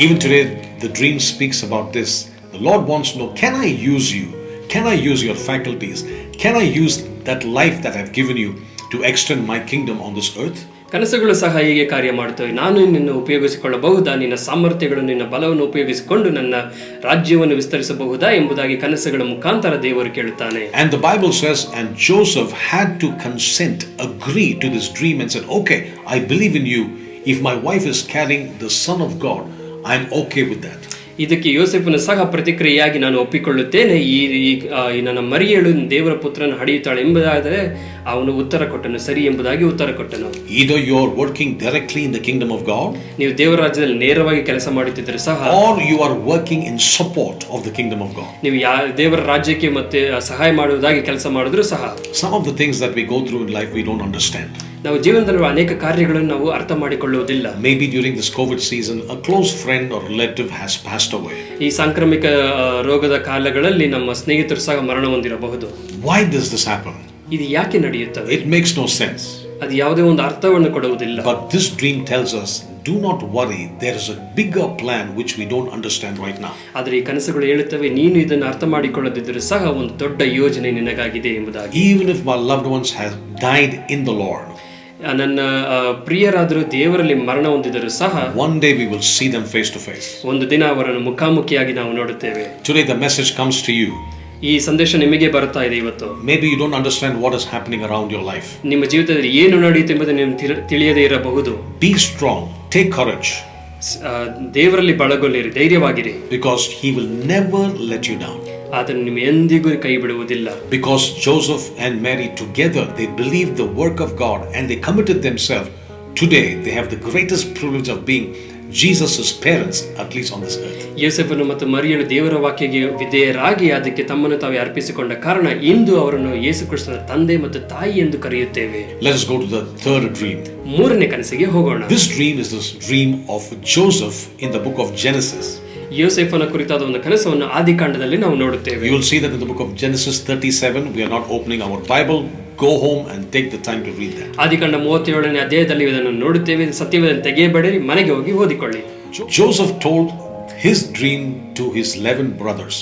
Even today the dream speaks about this. The Lord wants to know, can I use you? Can I use your faculties? Can I use that life that I've given you to extend my kingdom on this earth? ಕನಸುಗಳು ಸಹ ಹೀಗೆ ಕಾರ್ಯ ಮಾಡುತ್ತವೆ. ನಾನು ನಿನ್ನ ಉಪಯೋಗಿಸಿಕೊಳ್ಳಬಹುದಾ, ನಿನ್ನ ಸಾಮರ್ಥ್ಯಗಳು ನಿನ್ನ ಬಲವನ್ನು ಉಪಯೋಗಿಸಿಕೊಂಡು ನನ್ನ ರಾಜ್ಯವನ್ನು ವಿಸ್ತರಿಸಬಹುದಾ ಎಂಬುದಾಗಿ ಕನಸುಗಳ ಮುಖಾಂತರ ದೇವರು ಕೇಳುತ್ತಾನೆ. And the Bible says, and Joseph had to consent, agree to this dream and said, okay, I believe in you. If my wife is carrying the Son of God, I'm okay with that. ಇದಕ್ಕೆ ಯೋಸೇಫನು ಸಹ ಪ್ರತಿಕ್ರಿಯೆಯಾಗಿ ನಾನು ಒಪ್ಪಿಕೊಳ್ಳುತ್ತೇನೆ, ಈ ನನ್ನ ಮರಿಯಳು ದೇವರ ಪುತ್ರನ ಹಡಿಯುತ್ತಾಳೆ ಎಂಬುದಾದರೆ ಅವನು ಉತ್ತರ ಕೊಟ್ಟನು, ಸರಿ ಎಂಬುದಾಗಿ ಉತ್ತರ ಕೊಟ್ಟನು. Either you are working directly in the kingdom of God, ನೀವು ದೇವರ ರಾಜ್ಯದಲ್ಲಿ ನೇರವಾಗಿ ಕೆಲಸ ಮಾಡುತ್ತಿದ್ದರೆ ಸಹ, or you are working in support of the kingdom of God. ನೀವು ದೇವರ ರಾಜ್ಯಕ್ಕೆ ಮತ್ತೆ ಸಹಾಯ ಮಾಡುವುದಾಗಿ ಕೆಲಸ ಮಾಡಿದ್ರು ಸಹ, some of the things that we go through in life we don't understand. ನಾವು ಜೀವನದಲ್ಲಿ ಅನೇಕ ಕಾರ್ಯಗಳನ್ನು ನಾವು ಅರ್ಥ ಮಾಡಿಕೊಳ್ಳುವುದಿಲ್ಲ. Maybe during this COVID season a close friend or relative has passed away. ಈ ಸಾಂಕ್ರಾಮಿಕ ರೋಗದ ಕಾಲಗಳಲ್ಲಿ ನಮ್ಮ ಸ್ನೇಹಿತರು ಸಹ ಮರಣ ಹೊಂದಿರಬಹುದು. Why does this happen? ಇದು ಯಾಕೆ ನಡೆಯುತ್ತದೆ? It makes no sense. ಅದು ಯಾವುದೇ ಒಂದು ಅರ್ಥವನ್ನು ಕೊಡುವುದಿಲ್ಲ. But this dream tells us, do not worry, there is a bigger plan which we don't understand right now. ಆದರೆ ಈ ಕನಸುಗಳು ಹೇಳುತ್ತವೆ, ನೀನು ಇದನ್ನು ಅರ್ಥ ಮಾಡಿಕೊಳ್ಳದಿದ್ದರೂ ಸಹ ಒಂದು ದೊಡ್ಡ ಯೋಜನೆ ನಿನಗಾಗಿದೆ ಎಂಬುದಾಗಿ. Even if my loved ones have died in the Lord, ನನ್ನ ಪ್ರಿಯರಾದರೂ ದೇವರಲ್ಲಿ ಮರಣ ಹೊಂದಿದರೂ ಸಹ, one day we will see them face to face. ಒಂದು ದಿನ ಅವರನ್ನು ಮುಖಾಮುಖಿಯಾಗಿ ನಾವು ನೋಡುತ್ತೇವೆ. Today the message comes to you. ಈ ಸಂದೇಶ ನಿಮಗೆ ಬರುತ್ತಾ ಇದೆ ಇವತ್ತು. Maybe you don't understand what is happening around your life. ನಿಮ್ಮ ಜೀವಿತದಲ್ಲಿ ಏನು ನಡೆಯುತ್ತೆ ಎಂಬುದನ್ನು ನೀವು ತಿಳಿಯದೇ ಇರಬಹುದು. Be strong, take courage. ದೇವರಲ್ಲಿ ಬಳಗೊಳ್ಳಿರಿ, ಧೈರ್ಯವಾಗಿರಿ. Because he will never let you down. ಆತನು ನಿಮ್ಮ ಎಂದಿಗೂ ಕೈ ಬಿಡುವುದಿಲ್ಲ. Because Joseph and Mary together, they believed the work of God and they committed themselves. Today they have the greatest privilege of being Jesus' parents, at least on this earth. ಯೋಸೇಫನು ಮತ್ತು ಮರಿಯಳು ದೇವರ ವಾಕ್ಯಕ್ಕೆ ವಿಧೇಯರಾಗಿ ಅದಕ್ಕೆ ತಮ್ಮನ್ನು ತಾವೇ ಅರ್ಪಿಸಿಕೊಂಡ ಕಾರಣ ಇಂದು ಅವರನ್ನು ಯೇಸು ಕ್ರಿಸ್ತನ ತಂದೆ ಮತ್ತು ತಾಯಿ ಎಂದು ಕರೆಯುತ್ತೇವೆ. Let us go to the third dream. ಮೂರನೇ ಕನಸಿಗೆ ಹೋಗೋಣ. This dream is this dream of Joseph in the book of Genesis. ಯೋಸೇಫನ ಕುರಿತಾದ ಒಂದು ಕನಸನ್ನು ಆದಿಕಾಂಡದಲ್ಲಿ ನಾವು ನೋಡುತ್ತೇವೆ. You will see that in the book of Genesis 37. We are not opening our Bible. Go home and take the time to read that. ಆದಿಕಾಂಡ 37ನೇ ಅಧ್ಯಾಯದಲ್ಲಿ ಇದನ್ನು ನೋಡುತ್ತೇವೆ. ಸತ್ಯವೇದವನ್ನು ತೆಗೆಯಬೇಡಿರಿ, ಮನೆಗೆ ಹೋಗಿ ಓದಿಕೊಳ್ಳಿ. Joseph told his dream to his 11 brothers.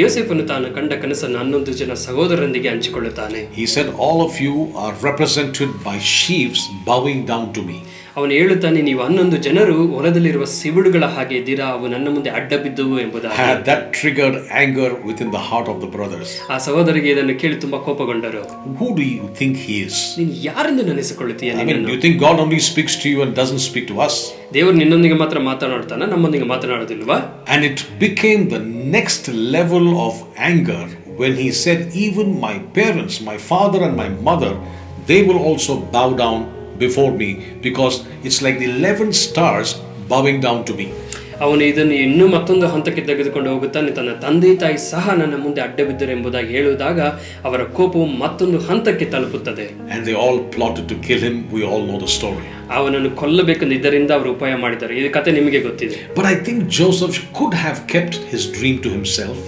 ಯೋಸೇಫನು ತಾನು ಕಂಡ ಕನಸನ್ನು 11 ಜನ ಸಹೋದರರೊಂದಿಗೆ ಹಂಚಿಕೊಳ್ಳುತ್ತಾನೆ. He said, all of you are represented by sheaves bowing down to me. ಅವನು ಹೇಳುತ್ತಾನೆ, ನೀವು 11 ಜನರು ಹೊಲದಲ್ಲಿರುವ ಸಿವುಡುಗಳ ಹಾಗೆ ಇದ್ದೀರಾ, ಅವು ನನ್ನ ಮುಂದೆ ಅಡ್ಡ ಬಿದ್ದುವು ಎಂಬುದಾಗಿ. That triggered anger within the heart of the brothers. ಆ ಸಹೋದರಿಗೆ ಇದನ್ನು ಕೇಳಿ ತುಂಬಾ ಕೋಪಗೊಂಡರು. Who do you think he is? ನೀನು ಯಾರೆಂದು ನೆನೆಸಿಕೊಳ್ಳುತ್ತೀಯ? I mean, you think God only speaks to you and doesn't speak to us? ದೇವರು ನಿನ್ನೊಂದಿಗೆ ಮಾತ್ರ ಮಾತನಾಡ್ತಾನೆ, ನಮ್ಮೊಂದಿಗೆ ಮಾತನಾಡೋದಿಲ್ವಾ? And it became the next level of anger when he said, even my parents, my father and my mother, they will also bow down before me, because it's like the 11 stars bowing down to me. ಅವನು ಇದನ್ನು ಇನ್ನೂ ಮತ್ತೊಂದು ಹಂತಕ್ಕೆ ತೆಗೆದುಕೊಂಡು ಹೋಗುತ್ತಾನೆ. ತನ್ನ ತಂದೆ ತಾಯಿ ಸಹ ನನ್ನ ಮುಂದೆ ಅಡ್ಡ ಬಿದ್ದರು ಎಂಬುದಾಗಿ ಹೇಳುವಾಗ ಅವರ ಕೋಪವು ಮತ್ತೊಂದು ಹಂತಕ್ಕೆ ತಲುಪುತ್ತದೆ. And they all plotted to kill him. We all know the story. ಅವನನ್ನು ಕೊಲ್ಲಬೇಕೆಂದು ಇದರಿಂದ ಅವರು ಉಪಾಯ ಮಾಡಿದ್ದಾರೆ. ಈ ಕಥೆ ನಿಮಗೆ ಗೊತ್ತಿದೆ. But I think Joseph could have kept his dream to himself.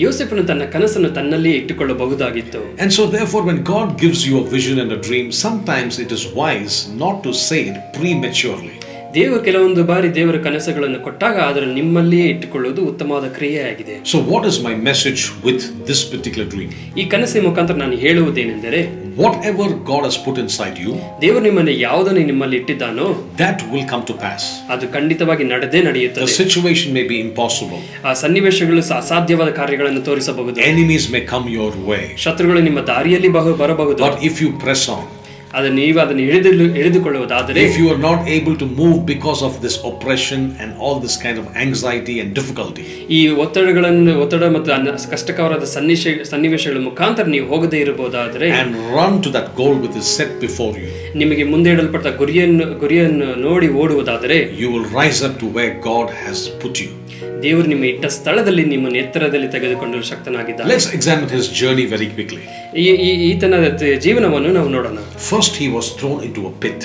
ಯೋಸೇಫನು ತನ್ನ ಕನಸನ್ನು ತನ್ನಲ್ಲಿಯೇ ಇಟ್ಟುಕೊಳ್ಳಬಹುದಾಗಿತ್ತು. And so therefore, when God gives you a vision and a dream, sometimes it is wise not to say it prematurely. ದೇವರು ಕೆಲವೊಂದು ಬಾರಿ ದೇವರ ಕನಸುಗಳನ್ನು ಕೊಟ್ಟಾಗ ಅದನ್ನು ನಿಮ್ಮಲ್ಲಿಯೇ ಇಟ್ಟುಕೊಳ್ಳುವುದು ಉತ್ತಮವಾದ ಕ್ರಿಯೆಯಾಗಿದೆ. So what is my message with this particular dream? ಈ ಕನಸಿನ ಮುಖಾಂತರ ನಾನು ಹೇಳುವುದೇನೆಂದರೆ, whatever God has put inside you, ದೇವರು ನಿಮ್ಮನ್ನು ಯಾವುದನ್ನು ನಿಮ್ಮಲ್ಲಿ ಇಟ್ಟಿದ್ದಾನೋ that will come to pass. ಅದು ಖಂಡಿತವಾಗಿ ನಡೆಯುತ್ತದೆ. The situation may be impossible. ಆ ಸನ್ನಿವೇಶಗಳು ಅಸಾಧ್ಯವಾದ ಕಾರ್ಯಗಳನ್ನು ತೋರಿಸಬಹುದು. Enemies may come your way. ಶತ್ರುಗಳು ನಿಮ್ಮ ದಾರಿಯಲ್ಲಿ ಬರಬಹುದು. But if you press on, ನೀವು ಅದನ್ನು ಹಿಡಿದುಕೊಳ್ಳುವುದಾದರೆ, if you are not able to move because of this oppression and all this kind of anxiety and difficulty, ಈ ಒತ್ತಡ ಮತ್ತು ಕಷ್ಟಕರವಾದ ಸನ್ನಿವೇಶಗಳ ಮುಖಾಂತರ ನೀವು ಹೋಗದೇ ಇರಬಹುದಾದರೆ, and run to that goal which is set before you, ನಿಮಗೆ ಮುಂದೆ ಇಡಲ್ಪಟ್ಟ ಗುರಿಯನ್ನು ನೋಡಿ ಓಡುವುದಾದರೆ, you will rise up to where God has put you. ದೇವರು ನಿಮ್ಮ ಇಟ್ಟ ಸ್ಥಳದಲ್ಲಿ ನಿಮ್ಮನ್ನು ಎತ್ತರದಲ್ಲಿ ತೆಗೆದುಕೊಂಡು ಶಕ್ತನಾಗಿದ್ದಾನೆ. Let's examine his journey very quickly. ಈತನ ಜೀವನವನ್ನು ನಾವು ನೋಡೋಣ. First, he was thrown into a pit.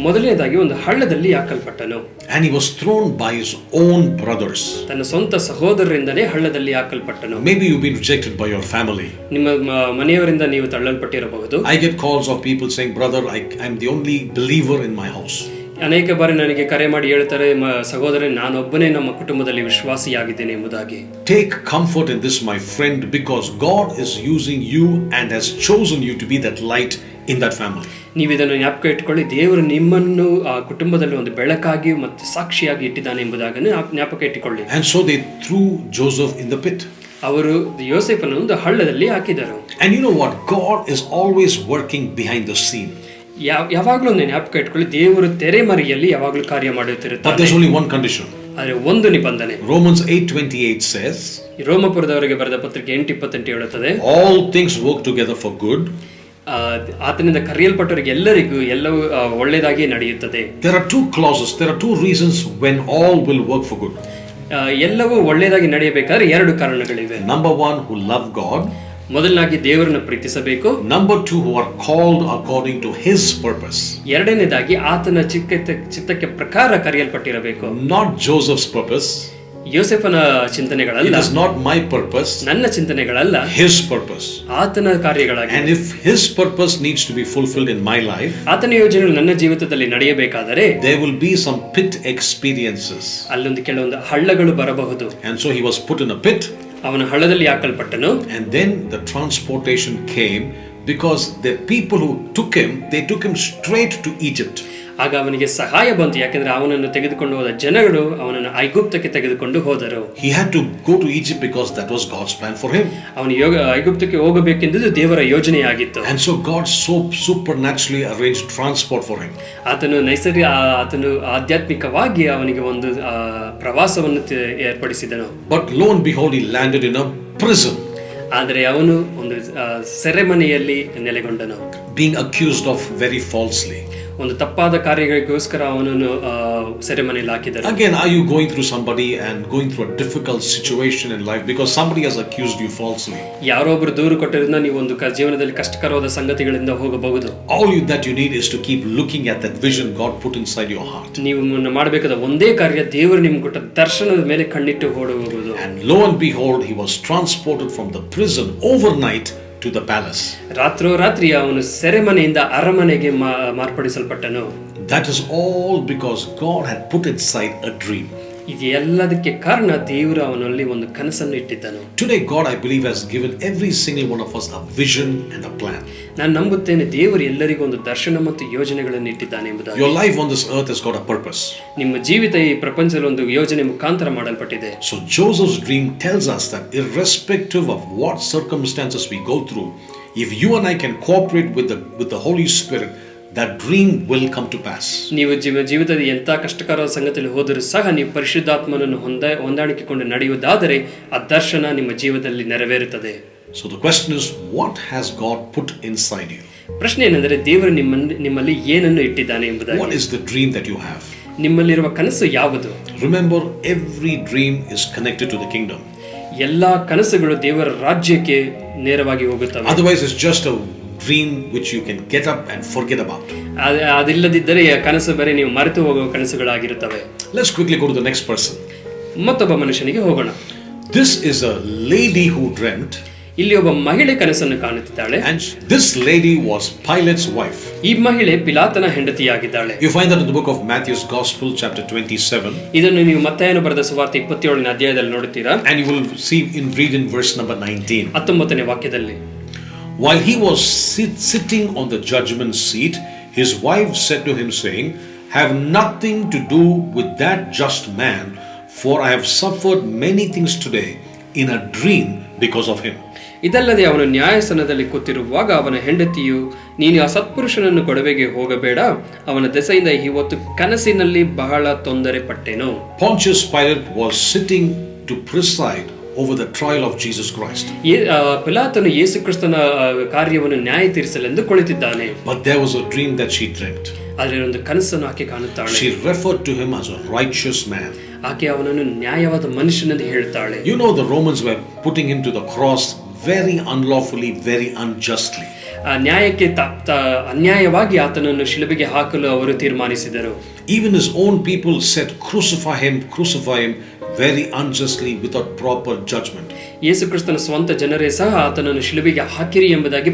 ಮೊದಲನೇದಾಗಿ ಒಂದು ಹಳ್ಳದಲ್ಲಿ ಹಾಕಲ್ಪಟ್ಟನು. And he was thrown by his own brothers. ತನ್ನ ಸ್ವಂತ ಸಹೋದರರಿಂದಲೇ ಹಳ್ಳದಲ್ಲಿ ಹಾಕಲ್ಪಟ್ಟನು. Maybe you've been rejected by your family. ನಿಮ್ಮ ಮನೆಯವರಿಂದ ನೀವು ತಳ್ಳಲ್ಪಟ್ಟಿರಬಹುದು. I get calls of people saying, brother, I'm the only believer in my house. ಅನೇಕ ಬಾರಿ ನನಗೆ ಕರೆ ಮಾಡಿ ಹೇಳ್ತಾರೆ, ಸಹೋದರ, ನಾನೊಬ್ಬನೇ ನಮ್ಮ ಕುಟುಂಬದಲ್ಲಿ ವಿಶ್ವಾಸಿಯಾಗಿದ್ದೇನೆ ಎಂಬುದಾಗಿ. Take comfort in this, my friend, because God is using you and has chosen you to be that light in that family. ನೀವು ಇದನ್ನು ಜ್ಞಾಪಕ ಇಟ್ಟುಕೊಳ್ಳಿ, ದೇವರು ನಿಮ್ಮನ್ನು ಆ ಕುಟುಂಬದಲ್ಲಿ ಒಂದು ಬೆಳಕಾಗಿ ಮತ್ತು ಸಾಕ್ಷಿಯಾಗಿ ಇಟ್ಟಿದ್ದಾನೆ ಎಂಬುದಾಗಿ ಜ್ಞಾಪಕ ಇಟ್ಟುಕೊಳ್ಳಿ. And so they threw Joseph in the pit. ಅವರು ಯೋಸೇಫನನ್ನು ಒಂದು ಹಳ್ಳದಲ್ಲಿ ಹಾಕಿದರು. And you know what? God is always working behind the scene. ಯಾವಾಗಲೂ ಒಂದು ಜ್ಞಾಪಕ ಇಟ್ಕೊಳ್ಳಿ, ದೇವರು ತೆರೆಮರೆಯಲ್ಲಿ ಯಾವಾಗಲೂ ಕಾರ್ಯ ಮಾಡುತ್ತಿರುತ್ತಾರೆ. But there's only one condition. ಆದರೆ ಒಂದು ನಿಬಂಧನೆ. Romans 8:28 says, ರೋಮಪುರದವರಿಗೆ ಬರೆದ ಪತ್ರಿಕೆ 8:28 ಹೇಳುತ್ತದೆ, all things work together for good. ಆತನಿಂದ ಕರೆಯಲ್ಪಟ್ಟವರಿಗೆ ಎಲ್ಲವೂ ಒಳ್ಳೆಯದಾಗಿ ನಡೆಯುತ್ತದೆ. There are two clauses, there are two reasons when all will work for good. ಎಲ್ಲವೂ ಒಳ್ಳೆಯದಾಗಿ ನಡೆಯಬೇಕಾದ್ರೆ ಎರಡು ಕಾರಣಗಳಿವೆ. Number one, who love God. ಮೊದಲನಾಗಿ ದೇವರನ್ನು ಪ್ರೀತಿಸಬೇಕು. Number two, who are called according to his purpose. ಎರಡನೇದಾಗಿ ಆತನ ಚಿತ್ತಕ್ಕೆ ಪ್ರಕಾರ ಕರೆಯಲ್ಪಟ್ಟಿರಬೇಕು. Not Joseph's purpose. ಯೋಸೇಫನ ಚಿಂತನೆಗಳಲ್ಲ. It is not my purpose. ನನ್ನ ಚಿಂತನೆಗಳಲ್ಲ. His purpose. ಆತನ ಕಾರ್ಯಗಳಾಗಿ. And if his purpose needs to be fulfilled in my life, ಆತನ ಯೋಜನೆಗಳು ನನ್ನ ಜೀವಿತದಲ್ಲಿ ನಡೆಯಬೇಕಾದರೆ, there will be some pit experiences. ಅಲ್ಲೊಂದು ಕೆಲವೊಂದು ಹಳ್ಳಗಳು ಬರಬಹುದು. And so he was put in a pit. ಅವನ ಹಳ್ಳದಲ್ಲಿ ಹಾಕಲ್ಪಟ್ಟನು. And then the transportation came, because the people who took him straight to Egypt. ಆಗ ಅವನಿಗೆ ಸಹಾಯ ಬಂತು, ಯಾಕೆಂದ್ರೆ ಅವನನ್ನು ತೆಗೆದುಕೊಂಡು ಹೋದ ಜನಗಳು ಅವನನ್ನು ಐಗುಪ್ತಕ್ಕೆ ತೆಗೆದುಕೊಂಡು ಹೋದರು. He had to go to Egypt because that was God's plan for him. ಅವನು ಐಗುಪ್ತಕ್ಕೆ ಹೋಗಬೇಕೆಂದು ದೇವರ ಯೋಜನೆಯಾಗಿತ್ತು. And so God so supernaturally arranged transport for him. ಆತನು ಆಧ್ಯಾತ್ಮಿಕವಾಗಿ ಅವನಿಗೆ ಒಂದು ಪ್ರವಾಸವನ್ನು ಏರ್ಪಡಿಸಿದನು. But lo and behold, he landed in a prison. ಆದರೆ ಅವನು ಒಂದು ಸೆರೆಮನೆಯಲ್ಲಿ ನೆಲೆಗೊಂಡನು. Being accused of very falsely. ಒಂದು ತಪ್ಪಾದ ಕಾರ್ಯಗಳಿಗೋಸ್ಕರ ಅವನನ್ನು ಸೆರೆಮನೆಯಲ್ಲಿ ಹಾಕಿದರು. Again, are you going through somebody and going through a difficult situation in life because somebody has accused you falsely? ಯಾರೊಬ್ಬರು ದೂರು ಕೊಟ್ಟಿರೋದ್ರಿಂದ ನೀವು ಒಂದು ಜೀವನದಲ್ಲಿ ಕಷ್ಟಕರವಾದ ಸಂಗತಿಗಳಿಂದ ಹೋಗಬಹುದು. All that you need is to keep looking at that vision God put inside your heart. ನೀವು ಮಾಡಬೇಕಾದ ಒಂದೇ ಕಾರ್ಯ, ದೇವರು ನಿಮ್ಗೆ ಕೊಟ್ಟ ದರ್ಶನದ ಮೇಲೆ ಕಣ್ಣಿಟ್ಟು ಓಡುವುದು. And lo and behold, he was transported from the prison overnight to the palace. ರಾತ್ರಿ ಅವನು ಸೆರೆಮನೆಯಿಂದ ಅರಮನೆಗೆ ಮಾರ್ಪಡಿಸಲ್ಪಟ್ಟನು. That is all because God had put inside a dream. ಇದು ಎಲ್ಲದಕ್ಕೆ ಕಾರಣ ದೇವರು ಅವನಲ್ಲಿ ಒಂದು ಕನಸನ್ನು ಇಟ್ಟಿದ್ದನು. Today God, I believe, has given every single one of us a vision and a plan. ನಾನು ನಂಬುತ್ತೇನೆ ದೇವರು ಎಲ್ಲರಿಗೂ ಒಂದು ದರ್ಶನ ಮತ್ತು ಯೋಜನೆಗಳನ್ನು ಇಟ್ಟಿದ್ದಾನೆ ಎಂಬುದಾಗಿ. Your life on this earth has got a purpose. ನಿಮ್ಮ ಜೀವಿತ ಈ ಪ್ರಪಂಚದಲ್ಲಿ ಒಂದು ಯೋಜನೆ ಮುಖಾಂತರ ಮಾಡಲ್ಪಟ್ಟಿದೆ. So Joseph's dream tells us that irrespective of what circumstances we go through, if you and I can cooperate with the Holy Spirit, that dream will come to pass. ನೀವು ಜೀವಿತದ ಎಂಥ ಕಷ್ಟಕರವಾದ ಸಂಗತಿಯಲ್ಲಿ ಹೋದರೂ ಸಹ ನೀವು ಪರಿಶುದ್ಧಾತ್ಮನನ್ನು ಹೊಂದಾಣಿಕೆಕೊಂಡು ನಡೆಯುವುದಾದರೆ ಆ ದರ್ಶನ ನಿಮ್ಮ ಜೀವನದಲ್ಲಿ ನೆರವೇರುತ್ತದೆ. So the question is, what has God put inside you? ಪ್ರಶ್ನೆ ಏನೆಂದರೆ ದೇವರು ನಿಮ್ಮಲ್ಲಿ ಏನನ್ನು ಇಟ್ಟಿದ್ದಾನೆ ಎಂಬುದಾಗಿ. What is the dream that you have? ನಿಮ್ಮಲ್ಲಿರುವ ಕನಸು ಯಾವುದು? Remember, every dream is connected to the kingdom. ಎಲ್ಲಾ ಕನಸುಗಳು ದೇವರ ರಾಜ್ಯಕ್ಕೆ ನೇರವಾಗಿ ಹೋಗುತ್ತವೆ. Otherwise it's just a dream which you can get up and forget about. ಅದಿಲ್ಲದಿದ್ದರೆ ಕನಸು ಬರೀ ನೀವು ಮರೆತು ಹೋಗುವ ಕನಸುಗಳಾಗಿರುತ್ತವೆ. Let's quickly go to the next person. ಮತ್ತೊಬ್ಬ ಮನುಷ್ಯನಿಗೆ ಹೋಗೋಣ. This is a lady who dreamt. ಇಲ್ಲಿ ಒಬ್ಬ ಮಹಿಳೆ ಕನಸನ್ನು ಕಾಣುತ್ತಿದ್ದಾಳೆ. And this lady was Pilate's wife. ಈ ಮಹಿಳೆ ಪಿಲಾತನ ಹೆಂಡತಿಯಾಗಿದ್ದಾಳೆ. You find that in the book of Matthew's Gospel, chapter 27. ಇದನ್ನು ನೀವು ಮತ್ತಾಯನು ಬರೆದ ಸುವಾರ್ತೆ 27ನೇ ಅಧ್ಯಾಯದಲ್ಲಿ ನೋಡುತ್ತೀರಾ. And you will read in verse number 19. 19ನೇ ವಾಕ್ಯದಲ್ಲಿ, while he was sitting on the judgment seat, his wife said to him, saying, have nothing to do with that just man, for I have suffered many things today in a dream because of him. ಇದಲ್ಲದೆ ಅವನು ನ್ಯಾಯಾಸನದಲ್ಲಿ ಕೂತಿರುವಾಗ ಅವನ ಹೆಂಡತಿಯು, ನೀನು ಆ ಸತ್ಪುರುಷನನ್ನು ಕೊಡವೆಗೆ ಹೋಗಬೇಡ, ಅವನ ದೆಸೆಯಿಂದ ಇವತ್ತು ಕನಸಿನಲ್ಲಿ ಬಹಳ ತೊಂದರೆ ಪಟ್ಟೆನು. Pontius Pilate was sitting to preside over the trial of Jesus Christ. ಪಿಲಾತನು ಯೇಸು ಕ್ರಿಸ್ತನ ಕಾರ್ಯವನ್ನು ನ್ಯಾಯ ತೀರಿಸಲೆಂದು ಕುಳಿತಿದ್ದಾನೆ. But there was a dream that she dreamt. ಆದರೆ ಒಂದು ಕನಸನ್ನು ಆಕೆ ಕಾಣುತ್ತಾಳೆ. She referred to him as a righteous man. ಆಕೆ ಅವನನ್ನು ನ್ಯಾಯವಾದ ಮನುಷ್ಯನೆಂದು ಹೇಳ್ತಾಳೆ. You know, the Romans were putting him to the cross very unlawfully, very unjustly. ನ್ಯಾಯಕ್ಕೆ ಅನ್ಯಾಯವಾಗಿ ಆತನನ್ನು ಶಿಲುಬೆಗೆ ಹಾಕಲು ಅವರು ತೀರ್ಮಾನಿಸಿದರು. Even his own people said, crucify him very unjustly without proper judgment. ಯೇಸು ಕ್ರಿಸ್ತನ ಸ್ವಂತ ಜನರೇ ಸಹ ಆತನನ್ನು ಶಿಲುಬೆಗೆ ಹಾಕಿರಿ ಎಂಬುದಾಗಿ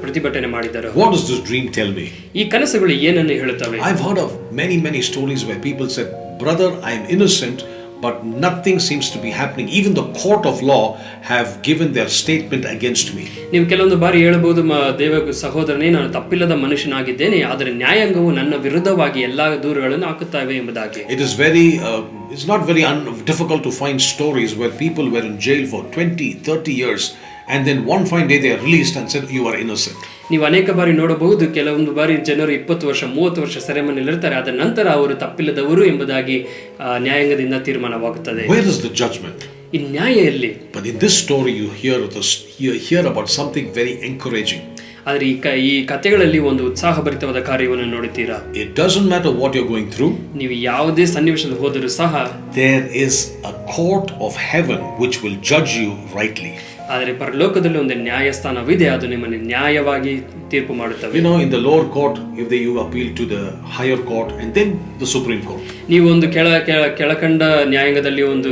ಪ್ರತಿಭಟನೆ ಮಾಡಿದರು. What does this dream tell me? ಈ ಕನಸುಗಳು ಏನನ್ನು ಹೇಳುತ್ತವೆ? I've heard of many stories where people said, brother, I am innocent, but nothing seems to be happening. Even the court of law have given their statement against me. ನೀವು ಕೆಲವೊಂದು ಬಾರಿ ಹೇಳಬಹುದು, ದೇವ ಸಹೋದರನೇ, ನಾನು ತಪ್ಪಿಲ್ಲದ ಮನುಷ್ಯನಾಗಿದ್ದೇನೆ, ಆದರೆ ನ್ಯಾಯಾಂಗವು ನನ್ನ ವಿರುದ್ಧವಾಗಿ ಎಲ್ಲಾ ದೂರುಗಳನ್ನು ಹಾಕುತ್ತವೆ ಎಂಬುದಾಗಿ. It is it's not very difficult to find stories where people were in jail for 20-30 years and then one fine day they are released and said you are innocent. ನೀವು ಅನೇಕ ಬಾರಿ ನೋಡಬಹುದು, ಕೆಲವೊಂದು ಬಾರಿ ಜನರು 20 ವರ್ಷ 30 ವರ್ಷ ಸೆರೆಮನೆಯಲ್ಲಿರ್ತಾರೆ, ಅದರ ನಂತರ ಅವರು ತಪ್ಪಿಲ್ಲದವರು ಎಂಬುದಾಗಿ ನ್ಯಾಯಾಂಗದಿಂದ ತೀರ್ಮಾನವಾಗುತ್ತದೆ. Where is the judgment? ಈ ನ್ಯಾಯ ಎಲ್ಲಿ? But in this story you hear about something very encouraging. ಆದರೆ ಈ ಕಥೆಗಳಲ್ಲಿ ಒಂದು ಉತ್ಸಾಹಭರಿತವಾದ ಕಾರ್ಯವನ್ನು ನೋಡುತ್ತೀರಾ. It doesn't matter what you're going through. ನೀವು ಯಾವುದೇ ಸನ್ನಿವೇಶದಲ್ಲಿ ಹೋದರೂ ಸಹ there is a court of heaven which will judge you rightly. ಆದರೆ ಪರಲೋಕದಲ್ಲಿ ಒಂದು ನ್ಯಾಯಸ್ಥಾನವಿದೆ, ಅದು ನಿಮ್ಮನ್ನು ನ್ಯಾಯವಾಗಿ ತೀರ್ಪು ಮಾಡುತ್ತವೆ. You know, in the lower court, if you appeal to the higher court and then the supreme court. ನೀವು ಒಂದು ಕೆಳಕಂಡ ನ್ಯಾಯಾಂಗದಲ್ಲಿ ಒಂದು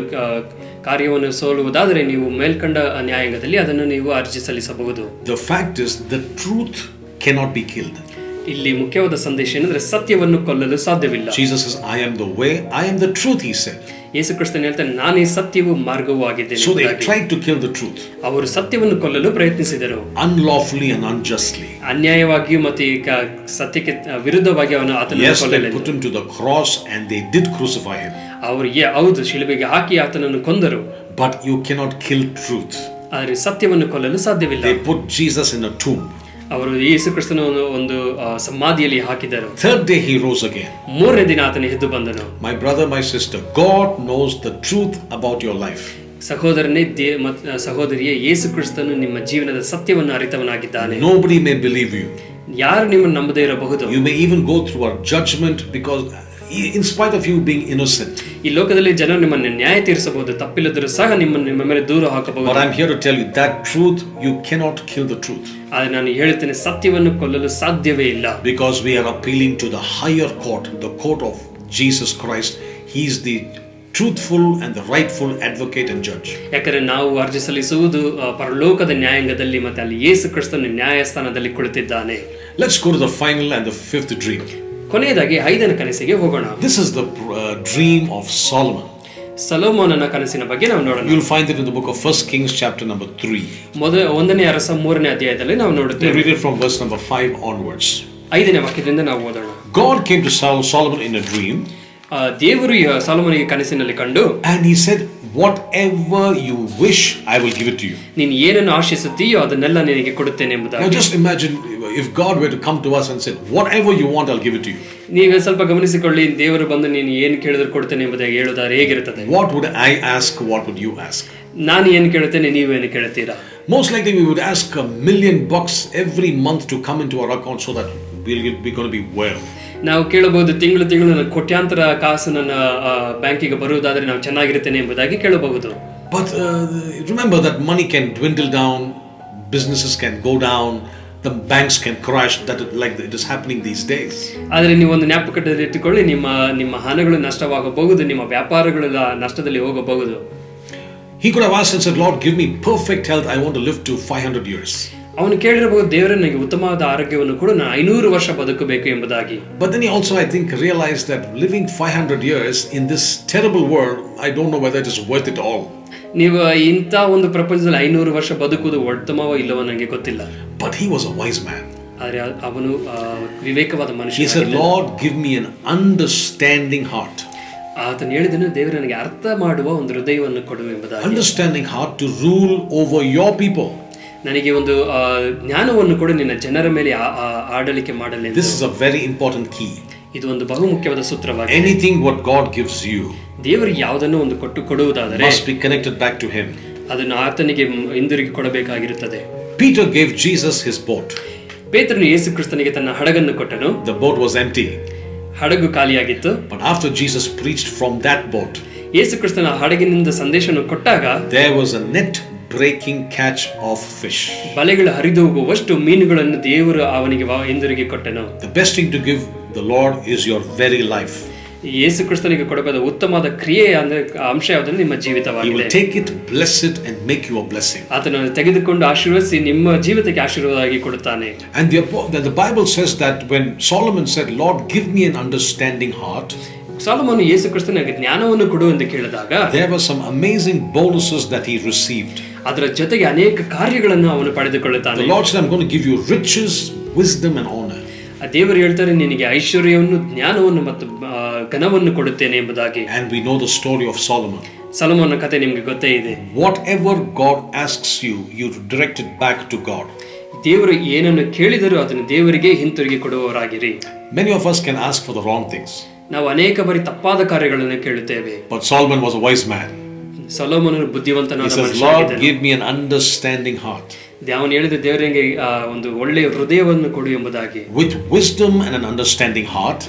ಕಾರ್ಯವನ್ನು ಸೋಲುವುದಾದರೆ ನೀವು ಮೇಲ್ಕಂಡ ನ್ಯಾಯಾಂಗದಲ್ಲಿ ಅದನ್ನು ನೀವು ಅರ್ಜಿ ಸಲ್ಲಿಸಬಹುದು. The fact is, the truth cannot be killed. ಇಲ್ಲಿ ಮುಖ್ಯವಾದ ಸಂದೇಶ ಏನಂದ್ರೆ ಸತ್ಯವನ್ನು ಕೊಲ್ಲಲು ಸಾಧ್ಯವಿಲ್ಲ. Jesus says, I am the way, I am the truth, he said. ಯೇಸು ಕ್ರಿಸ್ತನು ಹೇಳ್ತಾನೆ, ನಾನೇ ಸತ್ಯವೂ ಮಾರ್ಗವೂ ಆಗಿದ್ದೇನೆ. So they tried to kill the truth. ಅವರು ಸತ್ಯವನ್ನು ಕೊಲ್ಲಲು ಪ್ರಯತ್ನಿಸಿದರು. Unlawfully and unjustly. ಅನ್ಯಾಯವಾಗಿಯೂ ಮತ್ತು ಸತ್ಯಕ್ಕೆ ವಿರುದ್ಧವಾಗಿ ಆತನನ್ನು ಕೊಲ್ಲಲು. Yes, they put him to the cross and they did crucify him. ಅವರು ಹೌದು, ಶಿಲುಬೆಗೆ ಹಾಕಿ ಆತನನ್ನು ಕೊಂದರು. But you cannot kill truth. ಆದರೆ ಸತ್ಯವನ್ನು ಕೊಲ್ಲಲು ಸಾಧ್ಯವಿಲ್ಲ. They put Jesus in a tomb. ಅವರು ಯೇಸು ಕ್ರಿಸ್ತನ ಒಂದು ಸಮಾಧಿಯಲ್ಲಿ ಹಾಕಿದರು. Third day he rose again. ಮೂರನೇ ದಿನ ಆತನು ಎದ್ದು ಬಂದನು. My brother, my sister, God knows the truth about your life. ಸಹೋದರನೇ ಸಹೋದರಿಯೇ, ಯೇಸು ಕ್ರಿಸ್ತನು ನಿಮ್ಮ ಜೀವನದ ಸತ್ಯವನ್ನು ಅರಿತವನಾಗಿದ್ದಾನೆ. Nobody may believe you. ಯಾರು ನಿಮ್ಮನ್ನು ನಂಬದೇ ಇರಬಹುದು. You may even go through a judgment because in spite of you being innocent. ಈ ಲೋಕದಲ್ಲಿ ಜನರು ನಿಮ್ಮನ್ನು ನ್ಯಾಯ ತೀರಿಸಬಹುದು, ತಪ್ಪಿಲ್ಲದರೂ ಸಹ ನಿಮ್ಮ ಮೇಲೆ ದೂರ ಹಾಕಬಹುದು. But I'm here to tell you that truth, you cannot kill the truth. ಆದರೆ ನಾನು ಹೇಳುತ್ತೇನೆ, ಸತ್ಯವನ್ನು ಕೊಲ್ಲಲು ಸಾಧ್ಯವೇ ಇಲ್ಲ. Because we are appealing to the higher court, the court of Jesus Christ. He is the truthful and the rightful advocate and judge. ಯಾಕಂದ್ರೆ ನಾವು ಅರ್ಜಿ ಸಲ್ಲಿಸುವುದು ಪರಲೋಕದ ನ್ಯಾಯಾಂಗದಲ್ಲಿ, ಮತ್ತೆ ಅಲ್ಲಿ ಯೇಸು ಕ್ರಿಸ್ತನು ನ್ಯಾಯಸ್ಥಾನದಲ್ಲಿ ಕುಳಿತಿದ್ದಾನೆ. Let's go to the final and the fifth dream. ಕೊನೆಯದಾಗಿ 5ನೇ ಕನಸಿಗೆ ಹೋಗೋಣ. This is the dream of Solomon. ಸೊಲೊಮೋನನ ಕನಸಿನ ಬಗ್ಗೆ ನಾವು ನೋಡೋಣ. You'll find it in the book of 1 Kings chapter number 3. ಒಂದನೇ ಅರಸ 3ನೇ ಅಧ್ಯಾಯದಲ್ಲಿ ನಾವು ನೋಡುತ್ತೇವೆ. Read it from verse number 5 onwards. 5ನೇ ವಾಕ್ಯದಿಂದ ನಾವು ಓದೋಣ. God came to Solomon in a dream. ದೇವರು ಸೊಲೊಮೋನಿಗೆ ಕನಸಿನಲ್ಲಿ ಕಂಡು, and he said, whatever you wish, I will give it to you. ನೀನು ಏನನ್ನು ಆಶಿಸುತ್ತೀಯೋ ಅದನ್ನೆಲ್ಲ ನಿನಗೆ ಕೊಡುತ್ತೇನೆ ಎಂಬುದಾಗಿ. Now just imagine if God were to come to us and said, whatever you want, I'll give it to you. ನೀವು ಸ್ವಲ್ಪ ಗಮನಿಸಿಕೊಳ್ಳಿ, ದೇವರು ಬಂದು ನೀನು ಏನು ಕೇಳಿದ್ರು ಕೊಡ್ತೇನೆ ಎಂಬುದಾಗಿ ಹೇಳುತ್ತಾರೆ, ಹೇಗಿರುತ್ತದೆ? What would I ask? What would you ask? ನಾನು ಏನು ಕೇಳುತ್ತೇನೆ, ನೀವೇನು ಕೇಳುತ್ತೀರಾ? Most likely we would ask $1 million every month to come into our account so that we're going to be well. ನಾವು ಕೇಳಬಹುದು, ತಿಂಗಳು ಕೋಟ್ಯಾಂತರ ಕಾಸು ನನ್ನ ಬ್ಯಾಂಕಿಗೆ ಬರುವುದಾದರೆ ನಾವು ಚೆನ್ನಾಗಿರುತ್ತೇನೆ ಎಂಬುದಾಗಿ ಕೇಳಬಹುದು. But remember that money can dwindle down, businesses can go down, the banks can crash, like it is happening these days. ಆದರೆ ನೀವು ಒಂದು ಜ್ಞಾಪಕದಲ್ಲಿ ಇಟ್ಟುಕೊಳ್ಳಿ, ನಿಮ್ಮ ಹಣಗಳು ನಷ್ಟವಾಗಬಹುದು, ನಿಮ್ಮ ವ್ಯಾಪಾರಗಳೆಲ್ಲ ನಷ್ಟದಲ್ಲಿ ಹೋಗಬಹುದು. He could have asked and said, Lord, give me perfect health, I want to live to 500 years. ಅವನು ಕೇಳಿರಬಹುದು, ದೇವರೇ ನನಗೆ ಉತ್ತಮವಾದ ಆರೋಗ್ಯವನ್ನು ಕೊಡು, ನಾನು 500 ವರ್ಷ ಬದುಕಬೇಕು ಎಂಬುದಾಗಿ. But then he also, I think, realized that living 500 years in this terrible world, I don't know whether it is worth it all. ನೀವು ಇಂಥ ಒಂದು ಪ್ರಪಂಚದಲ್ಲಿ 500 ವರ್ಷ ಬದುಕುವುದು ಉತ್ತಮವೋ ಇಲ್ಲವೋ ನನಗೆ ಗೊತ್ತಿಲ್ಲ. But he was a wise man. ಆದರೆ ಅವನು ವಿವೇಕವಾದ ಮನುಷ್ಯ. He said, Lord, give me an understanding heart. ಆತನು ಹೇಳಿದನು, ದೇವರು ನನಗೆ ಅರ್ಥ ಮಾಡುವ ಒಂದು ಹೃದಯವನ್ನು ಕೊಡು ಎಂಬುದಾಗಿ. Understanding heart to rule over your people. ನನಗೆ ಒಂದು ಜ್ಞಾನವನ್ನು ಕೊಡು, ನಿನ್ನ ಜನರ ಮೇಲೆ ಆಡಳಿಕೆ ಮಾಡಲೆಂದು. This is a very important key. ಇದು ಒಂದು ಬಹುಮುಖ್ಯವಾದ ಸೂತ್ರವಾಗಿದೆ. Anything what God gives you, ದೇವರು ಯಾವುದನ್ನು ಒಂದು ಕೊಡುವುದಾದರೆ must be connected back to him. ಅದನ್ನು ಆತನಿಗೆ ಹಿಂದಿರುಗಿ ಕೊಡಬೇಕಾಗಿರುತ್ತದೆ. Peter gave Jesus his boat. ಪೇತ್ರನು ಯೇಸು ಕ್ರಿಸ್ತನಿಗೆ ತನ್ನ ಹಡಗನ್ನು ಕೊಟ್ಟನು. The boat was empty. ಹಡಗು ಖಾಲಿಯಾಗಿತ್ತು. But after Jesus preached from that boat, ಯೇಸು ಕ್ರಿಸ್ತನ ಹಡಗಿನಿಂದ ಸಂದೇಶವನ್ನು ಕೊಟ್ಟಾಗ there was a net breaking catch of fish. ಬಲೆಗಳು ಹರಿದು ಹೋಗುವಷ್ಟು ಮೀನುಗಳನ್ನು ದೇವರು ಅವನಿಗೆ ಹಿಂದಿರುಗಿ ಕೊಟ್ಟನು. The best thing to give the Lord is your very life. ಯೇಸು ಕ್ರಿಸ್ತನಿಗೆ ಕೊಡಬೇಕಾದ ಉತ್ತಮವಾದ ಕ್ರಿಯೆ ಅಂದ್ರೆ ಅಂಶ ಯಾವುದಂದ್ರೆ ನಿಮ್ಮ ಜೀವಿತವಾಗಿದೆ. He will take it, bless it and make you a blessing. ಆತನು ತೆಗೆದುಕೊಂಡು ಆಶೀರ್ವದಿಸಿ ನಿಮ್ಮ ಜೀವಿತಕ್ಕೆ ಆಶೀರ್ವಾದವಾಗಿ ಕೊಡುತ್ತಾನೆ. And the Bible says that when Solomon said, Lord, give me an understanding heart, ಸೊಲೊಮೋನನು ಯೇಸು ಕ್ರಿಸ್ತನಿಗೆ ಜ್ಞಾನವನ್ನು ಕೊಡು ಎಂದು ಕೇಳಿದಾಗ there were some amazing bonuses that he received. ಅದರ ಜೊತೆಗೆ ಅನೇಕ ಕಾರ್ಯಗಳನ್ನು ಅವನು ಪಡೆದುಕೊಳ್ಳುತ್ತಾನೆ. The Lord said, I'm going to give you riches, wisdom and honor. ದೇವರು ಹೇಳ್ತಾರೆ, ನಿನಗೆ ಐಶ್ವರ್ಯವನ್ನು, ಜ್ಞಾನವನ್ನು ಮತ್ತು ಘನವನ್ನು ಕೊಡುತ್ತೇನೆ ಎಂಬುದಾಗಿ. And we know the story of Solomon. ಸೊಲೊಮೋನನ ಕಥೆ ನಿಮಗೆ ಗೊತ್ತೇ ಇದೆ. Whatever God asks you, you direct it back to God. ದೇವರು ಏನನ್ನು ಕೇಳಿದರೂ ಅದನ್ನು ದೇವರಿಗೆ ಹಿಂತಿರುಗಿ ಕೊಡುವವರಾಗಿರಿ. Many of us can ask for the wrong things. ನಾವು ಅನೇಕ ಬಾರಿ ತಪ್ಪಾದ ಕಾರ್ಯಗಳನ್ನು ಕೇಳುತ್ತೇವೆ. But Solomon was a wise man. ಸೊಲೊಮೋನನು ಬುದ್ಧಿವಂತನಾದ ಮನುಷ್ಯ. He says, Lord, give me an understanding heart. ಅವನು ಹೇಳಿದ, ದೇವರಿಗೆ ಒಂದು ಒಳ್ಳೆಯ ಹೃದಯವನ್ನು ಕೊಡು ಎಂಬುದಾಗಿ. With wisdom and an understanding heart,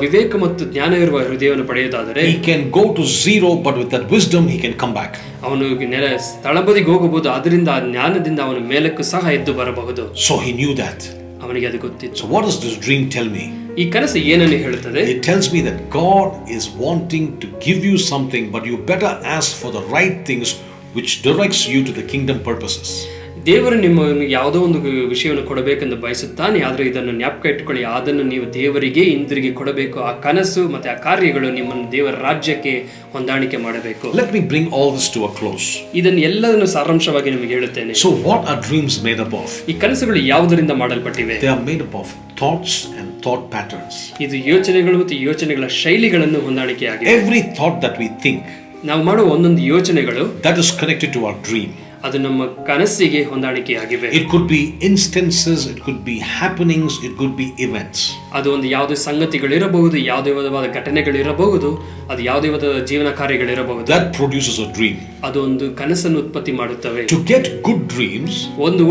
ವಿವೇಕ ಮತ್ತು ಜ್ಞಾನ ಇರುವ ಹೃದಯವನ್ನು ಪಡೆಯುವುದಾದರೆ he can go to zero, but with that wisdom he can come back. ಅವನು ಸ್ಥಳಬದಿಗೆ ಹೋಗಬಹುದು, ಅದರಿಂದ ಆ ಜ್ಞಾನದಿಂದ ಅವನು ಮೇಲಕ್ಕೂ ಸಹ ಎದ್ದು ಬರಬಹುದು. So he knew that. ಅವನಿಗೆ ಅದು ಗೊತ್ತಿತ್ತು. So what does this dream tell me? ಈ ಕನಸು ಏನನ್ನು ಹೇಳುತ್ತದೆ? It tells me that God is wanting to give you something, but you better ask for the right things which directs you to the kingdom purposes. ದೇವರು ನಿಮ್ಮನ್ನು ಯಾವುದೋ ಒಂದು ವಿಷಯವನ್ನು ಕೊಡಬೇಕೆಂದು ಬಯಸುತ್ತಾನೆ, ಆದರೆ ಇದನ್ನು ಜ್ಞಾಪಕ ಇಟ್ಟುಕೊಳ್ಳಿ, ಅದನ್ನು ನೀವು ದೇವರಿಗೆ ಹಿಂದಿರುಗಿ ಕೊಡಬೇಕು. ಆ ಕನಸು ಮತ್ತೆ ಆ ಕಾರ್ಯಗಳು ನಿಮ್ಮನ್ನು ದೇವರ ರಾಜ್ಯಕ್ಕೆ ಹೊಂದಾಣಿಕೆ ಮಾಡಬೇಕು. Let me bring all this to a close. ಇದನ್ನು ಎಲ್ಲದನ್ನು ಸಾರಾಂಶವಾಗಿ ನಿಮಗೆ ಹೇಳುತ್ತೇನೆ. So what are dreams made up of? ಈ ಕನಸುಗಳು ಯಾವುದರಿಂದ ಮಾಡಲ್ಪಟ್ಟಿವೆ? They are made up of thoughts and thought patterns. ಇದು ಯೋಚನೆಗಳು ಮತ್ತು ಯೋಚನೆಗಳ ಶೈಲಿಗಳನ್ನು ಹೊಂದಾಣಿಕೆಯಾಗಿದೆ. Every thought that we think, ನಾವು ಮಾಡುವ ಒಂದೊಂದು ಯೋಚನೆಗಳು, that is connected to our dream. ಅದು ನಮ್ಮ ಕನಸಿಗೆ ಹೊಂದಾಣಿಕೆಯಾಗಿವೆ. It could be instances, it could be happenings, it could be events. ಅದು ಒಂದು ಯಾವುದೇ ಸಂಗತಿಗಳಿರಬಹುದು, ಯಾವುದೇ ವಿಧವಾದ ಘಟನೆಗಳಿರಬಹುದು, ಅದು ಯಾವುದೇ ವಿಧದ ಜೀವನ ಕಾರ್ಯಗಳಿರಬಹುದು. That produces a dream. ಅದು ಒಂದು ಕನಸನ್ನು ಉತ್ಪತ್ತಿ ಮಾಡುತ್ತವೆ. To get good dreams, ಒಂದು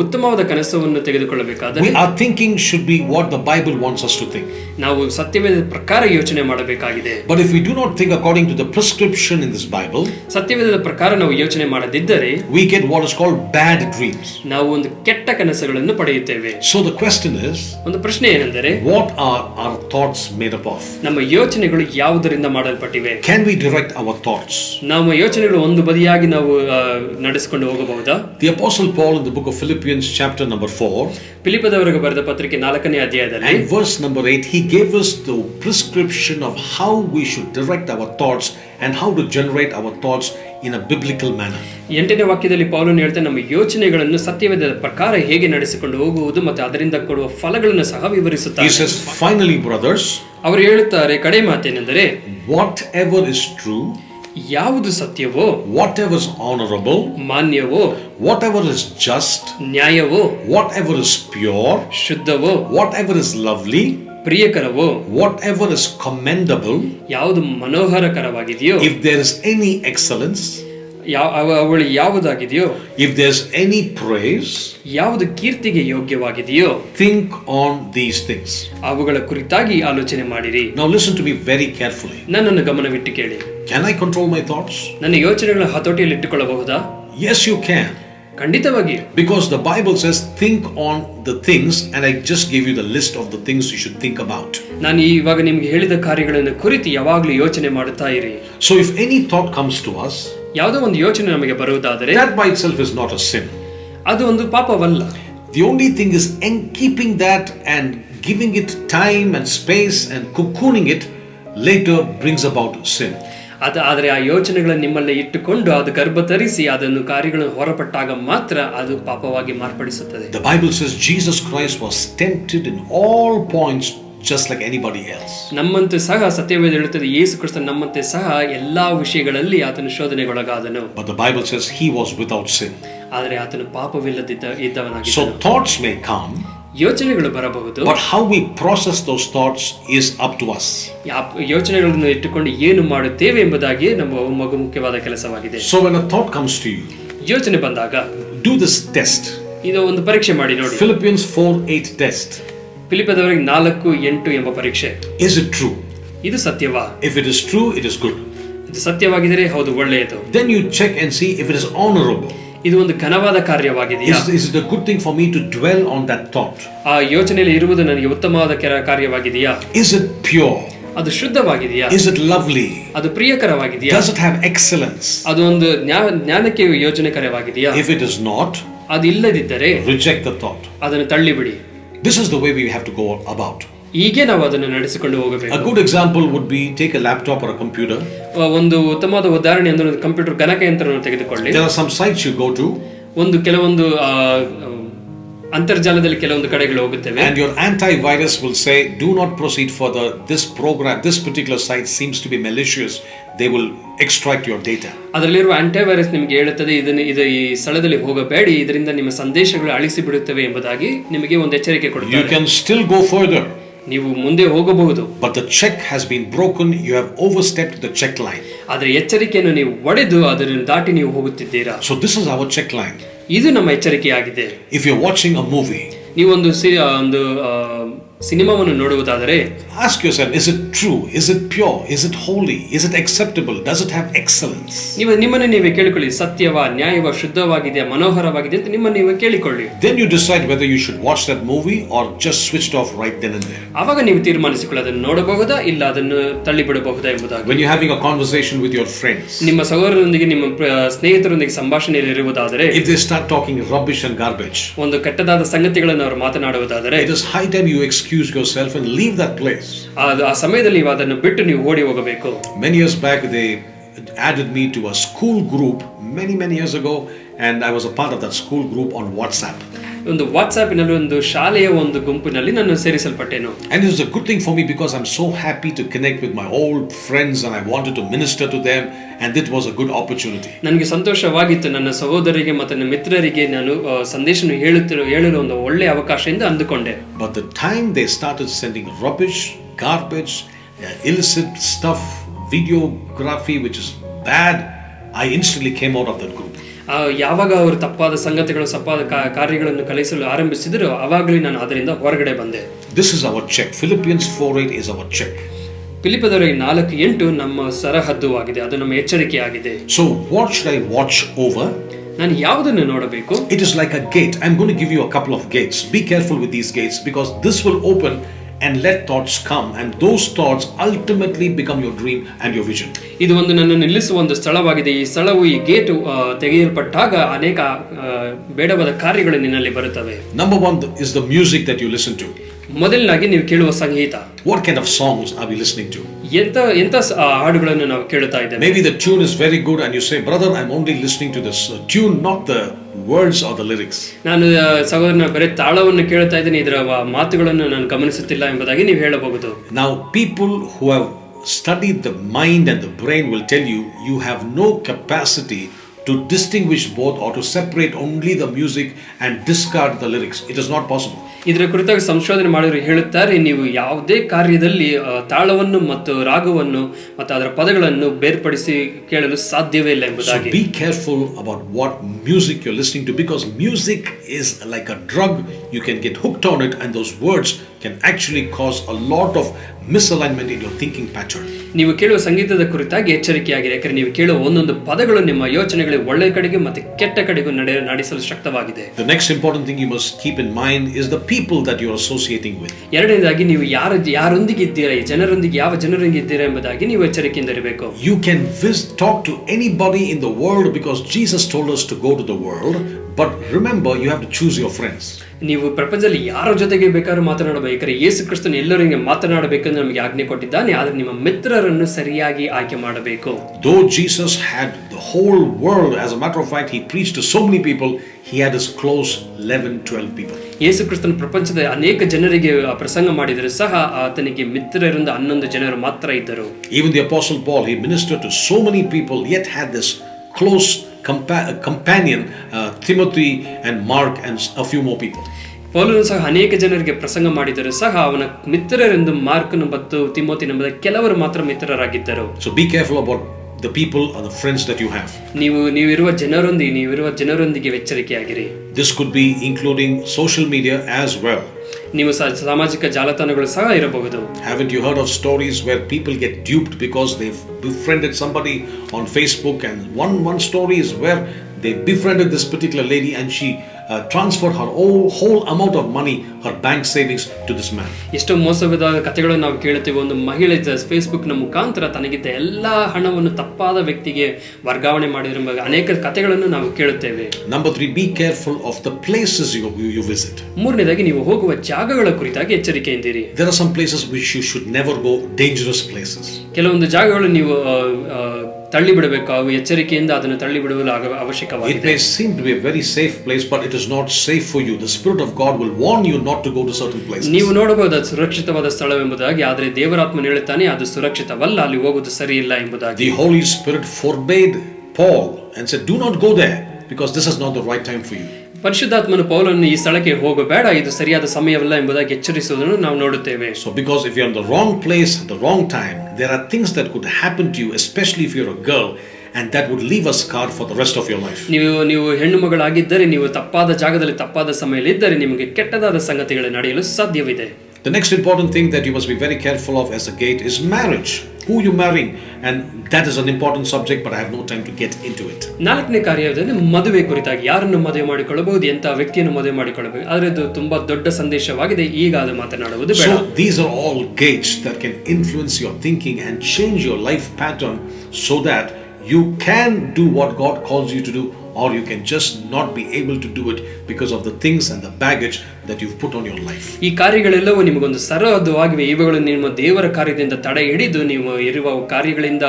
ಉತ್ತಮವಾದ ಕನಸನ್ನು ತೆಗೆದುಕೊಳ್ಳಬೇಕಾದರೆ our thinking should be what the Bible wants us to think. ನಾವು ಸತ್ಯವೇದ ಪ್ರಕಾರ ಯೋಚನೆ ಮಾಡಬೇಕಾಗಿದೆ. But if we do not think according to the prescription in this Bible, ಸತ್ಯವೇದದ ಪ್ರಕಾರ ನಾವು ಯೋಚನೆ ಮಾಡದಿದ್ದರೆ we get what is called bad dreams. ನಾವು ಒಂದು ಕೆಟ್ಟ ಕನಸುಗಳನ್ನು ಪಡೆಯುತ್ತೇವೆ. So the question is, ಒಂದು ಪ್ರಶ್ನೆ ಏನೆಂದರೆ, what are our thoughts made up of? ನಮ್ಮ ಯೋಚನೆಗಳು ಯಾವುದರಿಂದ ಮಾಡಲ್ಪಟ್ಟಿವೆ? Can we direct our thoughts? ನಮ್ಮ ಯೋಚನೆಗಳು ಒಂದು ಬದಿಯಾಗಿ ನಾವು ನಡೆಸಿಕೊಂಡು ಹೋಗಬಹುದಾ? The Apostle Paul in the book of Philippians chapter number 4 ಫಿಲಿಪ್ಪದವರಿಗೆ ಬರೆದ ಪತ್ರಿಕೆ 4ನೇ ಅಧ್ಯಾಯದಲ್ಲಿ and verse number 8, he gave us the prescription of how we should direct our thoughts and how to generate our thoughts in a biblical manner. 8ನೇ ವಾಕ್ಯದಲ್ಲಿ ಪೌಲನು ಹೇಳ್ತಾನೆ, ನಮ್ಮ ಯೋಚನೆಗಳನ್ನು ಸತ್ಯವೇದದ ಪ್ರಕಾರ ಹೇಗೆ ನಡೆಸಿಕೊಂಡು ಹೋಗುವುದು ಮತ್ತು ಅದರಿಂದ ಕೊಡುವ ಫಲಗಳನ್ನು ಸಹ ವಿವರಿಸುತ್ತಾರೆ. He says, finally brothers, ಅವರು ಹೇಳುತ್ತಾರೆ, ಕಡೆ ಮಾತೇನೆಂದರೆ, whatever is true, ಯಾವುದು ಸತ್ಯವೋ, whatever is honorable, ಮಾನ್ಯವೋ, whatever is just, ನ್ಯಾಯವೋ, whatever is pure, ಶುದ್ಧವೋ, whatever is lovely, ಪ್ರಿಯಕರವೋ, whatever is commendable, ಯಾವುದು ಮನೋಹರಕರವಾಗಿದೆಯೋ, if there is any excellence, ಅವಳು ಯಾವುದಾಗಿದೆಯೋ, if there's any praise, ಯಾವುದು ಕೀರ್ತಿಗೆ ಯೋಗ್ಯವಾಗಿದೆಯೋ, think on these things. ಅವುಗಳ ಕುರಿತಾಗಿ ಆಲೋಚನೆ ಮಾಡಿರಿ. Now listen to me very carefully. ನನ್ನನ್ನು ಗಮನವಿಟ್ಟು ಕೇಳಿ. Can I control my thoughts? ನನ್ನ ಯೋಚನೆಗಳ ಹತೋಟಿಯಲ್ಲಿ ಇಟ್ಟುಕೊಳ್ಳಬಹುದಾ? Yes, you can. ಖಂಡಿತವಾಗಿ. Because the Bible says think on the things, and I just gave you the list of the things you should think about. ನಾನು ಇವಾಗ ನಿಮಗೆ ಹೇಳಿದ ಕಾರ್ಯಗಳನ್ನು ಕುರಿತು ಯಾವಾಗಲೂ ಯೋಚನೆ ಮಾಡುತ್ತಾ ಇರಿ. So if any thought comes to us, ಯಾವುದೋ ಒಂದು ಯೋಚನೆ ನಮಗೆ ಬರುವುದಾದರೆ, that by itself is not a sin. ಅದು ಒಂದು ಪಾಪವಲ್ಲ. The only thing is keeping that and giving it time and space and cocooning it later brings about sin. ಆದರೆ ಆ ಯೋಚನೆಗಳನ್ನು ನಿಮ್ಮಲ್ಲಿ ಇಟ್ಟುಕೊಂಡು ಅದು ಗರ್ಭ ಧರಿಸಿ ಅದನ್ನು ಕಾರ್ಯಗಳನ್ನು ಹೊರಪಟ್ಟಾಗ ಮಾತ್ರ ಅದು ಪಾಪವಾಗಿ ಮಾರ್ಪಡಿಸುತ್ತದೆ. The Bible says Jesus Christ was tempted in all points just like anybody else. ನಮ್ಮಂತೆ ಸಹ ಸತ್ಯವೇದ ಹೇಳುತ್ತದೆ, ಯೇಸು ಕ್ರಿಸ್ತ ನಮ್ಮಂತೆ ಸಹ ಎಲ್ಲಾ ವಿಷಯಗಳಲ್ಲಿ ಆತನು ಶೋಧನೆಗೊಳಗಾದನು. But the Bible says he was without sin. ಆದರೆ ಆತನು ಪಾಪವಿಲ್ಲದಿದ್ದವನಾಗಿದ್ದನು. So thoughts may come, ಯೋಚನೆಗಳು ಬರಬಹುದು, but how we process those thoughts is up to us. ಯೋಚನೆಗಳನ್ನು ಇಟ್ಟುಕೊಂಡು ಏನು ಮಾಡುತ್ತೇವೆ ಎಂಬುದಾಗಿ ನಮ್ಮ ಮುಖ್ಯವಾದ ಕೆಲಸವಾಗಿದೆ. So when a thought comes to you, ಯೋಚನೆ ಬಂದಾಗ do this test. ಇದು ಒಂದು ಪರೀಕ್ಷೆ ಮಾಡಿ ನೋಡಿ. Philippians 4:8 test. ಫಿಲಿಪ್ಪದವರಿಗೆ 4:8 ಎಂಬ ಪರೀಕ್ಷೆ. Is it true? ಇದು ಸತ್ಯವಾ? If it is true, it is good. ಇದು ಸತ್ಯವಾಗಿದ್ದರೆ ಹೌದು, ಒಳ್ಳೆಯದು. Then you check and see if it is honorable. ಇದು ಒಂದು ಘನವಾದ ಕಾರ್ಯವಾಗಿದೆಯಾ? Is it a good thing for me to dwell on that thought? ಆ ಯೋಚನೆಯಲ್ಲಿ ಇರುವುದು ನನಗೆ ಉತ್ತಮವಾದ ಕಾರ್ಯವಾಗಿದೆಯಾ? Is it pure? ಅದು ಶುದ್ಧವಾಗಿದೆಯಾ? Is it lovely? ಅದು ಪ್ರಿಯಕರವಾಗಿದೆಯಾ? Does it have excellence? ಅದು ಒಂದು ಜ್ಞಾನಕ್ಕೆ ಯೋಜನೆಕರವಾಗಿದೆಯಾ? If it is not, ಅದು ಇಲ್ಲದಿದ್ದರೆ reject the thought. ಅದನ್ನು ತಳ್ಳಿಬಿಡಿ. This is the way we have to go about. ಹೀಗೆ ನಾವು ಅದನ್ನು ನಡೆಸಿಕೊಂಡು ಹೋಗಬೇಕು. A good example would be take a laptop or a computer. ಒಂದು ಉತ್ತಮವಾದ ಉದಾಹರಣೆ ಅಂದ್ರೆ ಒಂದು ಕಂಪ್ಯೂಟರ್ ಗಣಕಯಂತ್ರವನ್ನು ತೆಗೆದುಕೊಳ್ಳಿ. There are some sites you go to. ಕೆಲವೊಂದು ಅಂತರ್ಜಾಲದಲ್ಲಿ ಕೆಲವೊಂದು ಕಡೆಗಳು ಹೋಗುತ್ತೇವೆ. And your antivirus will say, do not proceed further. This program, this particular site seems to be malicious. They will extract your data. ಅದರಲ್ಲಿರುವ antivirus ನಿಮಗೆ ಹೇಳುತ್ತದೆ, ಇದು ಈ ಸ್ಥಳದಲ್ಲಿ ಹೋಗಬೇಡಿ, ಇದರಿಂದ ನಿಮ್ಮ ಸಂದೇಶಗಳು ಅಳಿಸಿ ಬಿಡುತ್ತವೆ ಎಂಬುದಾಗಿ ನಿಮಗೆ ಒಂದು ಎಚ್ಚರಿಕೆ ಕೊಡುತ್ತಾರೆ. You can still go further. ನೀವು ಮುಂದೆ ಹೋಗಬಹುದು. But the check has been broken. You have overstepped the check line. ಆದರೆ ಎಚ್ಚರಿಕೆಯನ್ನು ನೀವು ಒಡೆದು ಅದನ್ನು ದಾಟಿ ನೀವು ಹೋಗುತ್ತಿದ್ದೀರಾ. So this is our check line. ಇದು ನಮ್ಮ ಎಚ್ಚರಿಕೆಯಾಗಿದೆ. If you're watching a movie, ನೀವು ಒಂದು ಸಿನಿಮಾವನ್ನು ನೋಡುವುದಾದರೆ ask yourself, is it true? Is it pure? Is it holy? Is it acceptable? Does it have excellence? ನಿಮ್ಮನ್ನು ನೀವೇ ಕೇಳಿಕೊಳ್ಳಿ, ಸತ್ಯವಾ, ನ್ಯಾಯವಾ, ಶುದ್ಧವಾಗಿದೆಯಾ, ಮನೋಹರವಾಗಿದೆ ಅಂತ ನಿಮ್ಮನ್ನು ನೀವೇ ಕೇಳಿಕೊಳ್ಳಿ. Then you decide whether you should watch that movie or just switch it off right then and there. ಆವಾಗ ನೀವು ತೀರ್ಮಾನಿಸಿಕೊಳ್ಳಿ, ಅದನ್ನು ನೋಡಬಹುದಾ ಇಲ್ಲ ಅದನ್ನು ತಳ್ಳಿಬಿಡಬಹುದಾ ಎಂಬುದಾಗಿ. When you're having a conversation with your friends, ನಿಮ್ಮ ಸಹೋದರರೊಂದಿಗೆ ನಿಮ್ಮ ಸ್ನೇಹಿತರೊಂದಿಗೆ ಸಂಭಾಷಣೆಯಲ್ಲಿ ಇರುವುದಾದರೆ, if they start talking rubbish and garbage, ಒಂದು ಕೆಟ್ಟದಾದ ಸಂಗತಿಗಳನ್ನು ಅವರು ಮಾತನಾಡುವುದಾದರೆ, it is high time you excuse yourself and leave that place. ಆ ಸಮಯದಲ್ಲಿ ನೀವು ಅದನ್ನು ಬಿಟ್ಟು ನೀವು ಓಡಿ ಹೋಗಬೇಕು. Many years back they added me to a school group many years ago, and I was a part of that school group on WhatsApp. ಒಂದು ವಾಟ್ಸ್ಆಪ್ನಲ್ಲಿ ಒಂದು ಶಾಲೆಯ ಒಂದು ಗುಂಪಿನಲ್ಲಿ ನಾನು ಸೇರಿಸಲ್ಪಟ್ಟೆನು. And it was a good thing for me because I'm so happy to connect with my old friends and I wanted to minister to them, and it was a good opportunity. ನನಗೆ ಸಂತೋಷವಾಗಿತ್ತು, ನನ್ನ ಸಹೋದರರಿಗೆ ಮತ್ತು ನನ್ನ ಮಿತ್ರರಿಗೆ ನಾನು ಸಂದೇಶವನ್ನು ಹೇಳಲು ಒಂದು ಒಳ್ಳೆಯ ಅವಕಾಶ ಎಂದು ಅಂದುಕೊಂಡೆ. But the time they started sending rubbish, garbage, illicit stuff, videography which is bad, I instantly came out of that group. ಯಾವಾಗ ಅವರು ತಪ್ಪಾದ ಸಂಗತಿಗಳು, ತಪ್ಪಾದ ಕಾರ್ಯಗಳನ್ನು ಕಲಿಸಲು ಆರಂಭಿಸಿದರು, ಆವಾಗಲೇ ನಾನು ಅದರಿಂದ ಹೊರಗಡೆ ಬಂದೆ. This is our check. Philippians 4:8 is our check. ಫಿಲಿಪ್ಪದವರಿಗೆ 4:8 ನಮ್ಮ ಸರಹದ್ದು ಆಗಿದೆ, ಅದು ನಮ್ಮ ಎಚ್ಚರಿಕೆಯಾಗಿದೆ. So what should I watch over? ನಾನು ಯಾವುದನ್ನು ನೋಡಬೇಕು? It is like a gate. I'm going to give you a couple of gates. Be careful with these gates because this will open and let thoughts come, and those thoughts ultimately become your dream and your vision. ಇದು ಒಂದು ನನ್ನನ್ನು ನಿಲ್ಲಿಸುವ ಒಂದು ಸ್ಥಳವಾಗಿದೆ. ಈ ಸ್ಥಳವು, ಈ gate ತೆಗೆಯಲ್ಪಟ್ಟಾಗ ಅನೇಕ ಬೇಡವಾದ ಕಾರ್ಯಗಳು ನಿನ್ನಲ್ಲಿ ಬರುತ್ತವೆ. Number one is the music that you listen to. ಮೊದಲನಾಗಿ ನೀವು ಕೇಳುವ ಸಂಗೀತ. What kind of songs are we listening to? ಎಂತ ಹಾಡುಗಳನ್ನು ನಾವು ಕೇಳುತ್ತಾ ಇದ್ದೇವೆ. Maybe the tune is very good and you say, brother, I'm only listening to this tune, not the words or the lyrics. ನಾನು ಸಹೋದರನ ಬರೀ ತಾಳವನ್ನು ಕೇಳ್ತಾ ಇದ್ದೇನೆ, ಇದರ ಮಾತುಗಳನ್ನು ನಾನು ಗಮನಿಸುತ್ತಿಲ್ಲ ಎಂಬುದಾಗಿ ನೀವು ಹೇಳಬಹುದು. Now people who have studied the mind and the brain will tell you, you have no capacity to distinguish both or to separate only the music and discard the lyrics. It is not possible. ಇದರ ಕುರಿತಾಗಿ ಸಂಶೋಧನೆ ಮಾಡಿದ್ರು ಹೇಳುತ್ತಾರೆ, ನೀವು ಯಾವುದೇ ಕಾರ್ಯದಲ್ಲಿ ತಾಳವನ್ನು ಮತ್ತು ರಾಗವನ್ನು ಮತ್ತು ಅದರ ಪದಗಳನ್ನು ಬೇರ್ಪಡಿಸಿ ಕೇಳಲು ಸಾಧ್ಯವೇ ಇಲ್ಲ ಎಂಬುದಾಗಿ. So be careful about what music you're listening to, because music is like a drug. You can get hooked on it, and those words can actually cause a lot of misalignment in your thinking pattern. ನೀವು ಕೇಳುವ ಸಂಗೀತದ ಕುರಿತಾಗಿ ಎಚ್ಚರಿಕೆಯಾಗಿದೆ, ಯಾಕಂದ್ರೆ ನೀವು ಕೇಳುವ ಒಂದೊಂದು ಪದಗಳು ನಿಮ್ಮ ಯೋಚನೆಗಳಿಗೆ ಒಳ್ಳೆಯ ಕಡೆಗೆ ಮತ್ತು ಕೆಟ್ಟ ಕಡೆಗೂ ನಡೆಸಲು ಶಕ್ತವಾಗಿದೆ. The next important thing you must keep in mind is the people that you are associating with. ಎರಡನೇದಾಗಿ ನೀವು ಯಾರೊಂದಿಗೆ ಇದ್ದೀರಾ, ಈ ಜನರೊಂದಿಗೆ ಯಾವ ಜನರೊಂದಿಗೆ ಇದ್ದೀರಾ ಎಂಬುದಾಗಿ ನೀವು ಎಚ್ಚರಿಕೆಯಿಂದ ಇರಬೇಕು. You can talk to anybody in the world because Jesus told us to go to the world, but remember you have to choose your friends. ನೀವು ಪ್ರಪಂಚದಲ್ಲಿ ಯಾರ ಜೊತೆಗೆ ಬೇಕಾದ್ರೂ ಮಾತನಾಡಬೇಕಾದ್ರೆ ಯೇಸು ಕ್ರಿಸ್ತನು ಎಲ್ಲರಿಗೆ ಮಾತನಾಡಬೇಕೆಂದು ನಮಗೆ ಆಜ್ಞೆ ಕೊಟ್ಟಿದ್ದಾನೆ, ಆದರೆ ನಿಮ್ಮ ಮಿತ್ರರನ್ನು ಸರಿಯಾಗಿ ಆಯ್ಕೆ ಮಾಡಬೇಕು. Though Jesus had the whole world, as a matter of fact he preached to so many people, he had his close 11-12 people. ಯೇಸು ಕ್ರಿಸ್ತನು ಪ್ರಪಂಚದ ಅನೇಕ ಜನರಿಗೆ ಪ್ರಸಂಗ ಮಾಡಿದರೂ ಸಹ ಆತನಿಗೆ ಮಿತ್ರರಿಂದ 11 ಜನರು ಮಾತ್ರ ಇದ್ದರು. Even the apostle Paul, he ministered to so many people, yet had this close companion Timothy and Mark and a few more people. ಪೌಲನು ಸಹ ಅನೇಕ ಜನರಿಗೆ ಪ್ರಸಂಗ ಮಾಡಿದರೂ ಸಹ ಅವನ ಮಿತ್ರರೆಂದು ಮಾರ್ಕನು ಮತ್ತು ತಿಮೋತಿ ಎಂಬ ಕೆಲವರು ಮಾತ್ರ ಮಿತ್ರರಾಗಿದ್ದರು. So be careful about the people or the friends that you have. ನೀವಿರುವ ಜನರೊಂದಿಗೆ ಎಚ್ಚರಿಕೆಯಾಗಿರಿ. This could be including social media as well. ನೀವು ಸಾಮಾಜಿಕ ಜಾಲತಾಣಗಳು ಸಹ ಇರಬಹುದು. Haven't you heard of stories where people get duped because they've befriended somebody on Facebook, and one story is where they befriended this particular lady and she transferred her whole amount of money, her bank savings, to this man. ಎಷ್ಟೋ ಮೋಸವಾದ ಕಥೆಗಳನ್ನು ನಾವು ಕೇಳುತ್ತೇವೆ. ಒಂದು ಮಹಿಳೆ Facebook ನ ಮುಖಾಂತರ ತನಗಿದ್ದ ಎಲ್ಲಾ ಹಣವನ್ನು ತಪ್ಪಾದ ವ್ಯಕ್ತಿಗೆ ವರ್ಗಾವಣೆ ಮಾಡಿರುವ ಅನೇಕ ಕಥೆಗಳನ್ನು ನಾವು ಕೇಳುತ್ತೇವೆ. Number 3, be careful of the places you visit. ಮೂರನೇದಾಗಿ ನೀವು ಹೋಗುವ ಜಾಗಗಳ ಕುರಿತಾಗಿ ಎಚ್ಚರಿಕೆಯಿಂದಿರಿ. There are some places which you should never go, dangerous places. ಕೆಲವೊಂದು ಜಾಗಗಳು ನೀವು ತಳ್ಳಿ ಬಿಡಬೇಕು, ಅವು ಎಚ್ಚರಿಕೆಯಿಂದ ಅದನ್ನು ತಳ್ಳಿ ಬಿಡುವುದು ಅವಶ್ಯಕವಾಗಿದೆ. It may seem to be a very safe place, but it is not safe for you. The Spirit of God will warn you not to go to certain places. ನೀವು ನೋಡಬಹುದು ಅದು ಸುರಕ್ಷಿತವಾದ ಸ್ಥಳವೆಂಬುದಾಗಿ, ಆದರೆ ದೇವರಾತ್ಮನು ಹೇಳುತ್ತಾನೆ ಅದು ಸುರಕ್ಷಿತವಲ್ಲ, ಅಲ್ಲಿ ಹೋಗುವುದು ಸರಿ ಇಲ್ಲ ಎಂಬುದಾಗಿ. The Holy Spirit forbade Paul and said, do not go there because this is not the right time for you. ಪರಿಶುದ್ಧಾತ್ಮನು ಪೌಲನನ್ನು ಈ ಸ್ಥಳಕ್ಕೆ ಹೋಗಬೇಡ, ಇದು ಸರಿಯಾದ ಸಮಯವಲ್ಲ ಎಂಬುದಾಗಿ ಎಚ್ಚರಿಸುವುದನ್ನು ನಾವು ನೋಡುತ್ತೇವೆ. So because if you're in the wrong place at the wrong time, there are things that could happen to you, especially if you're a girl, and that would leave a scar for the rest of your life. ನೀವು ಹೆಣ್ಣು ಮಗಳಾಗಿದ್ದರೆ, ನೀವು ತಪ್ಪಾದ ಜಾಗದಲ್ಲಿ ತಪ್ಪಾದ ಸಮಯದಲ್ಲಿ ಇದ್ದರೆ ನಿಮಗೆ ಕೆಟ್ಟದಾದ ಸಂಗತಿಗಳು ನಡೆಯಲು ಸಾಧ್ಯವಿದೆ. The next important thing that you must be very careful of as a gate is marriage. Who you marrying, and that is an important subject, but I have no time to get into it. ನಾಲ್ಕನೇ ಕಾರ್ಯದಲ್ಲಿ ಮದುವೆ ಕುರಿತಾಗಿ, ಯಾರನ್ನು ಮದುವೆ ಮಾಡಿಕೊಳ್ಳಬಹುದು, ಎಂತ ವ್ಯಕ್ತಿಯನ್ನು ಮದುವೆ ಮಾಡಿಕೊಳ್ಳಬೇಕು, ಆದರೆ ಇದು ತುಂಬಾ ದೊಡ್ಡ ಸಂದೇಶವಾಗಿದೆ. ಈಗ ಅದು ಮಾತನಾಡುವುದು ಬೇಡ. So these are all gates that can influence your thinking and change your life pattern so that you can do what God calls you to do, or you can just not be able to do it because of the things and the baggage that you've put on your life. ಈ ಕಾರ್ಯಗಳೆಲ್ಲವೂ ನಿಮಗೊಂದು ಸರಹದ್ದುವಾಗಿವೆ. ಇವುಗಳು ನಿಮ್ಮ ದೇವರ ಕಾರ್ಯದಿಂದ ತಡೆ ಹಿಡಿದು ನೀವು ಇರುವ ಕಾರ್ಯಗಳಿಂದ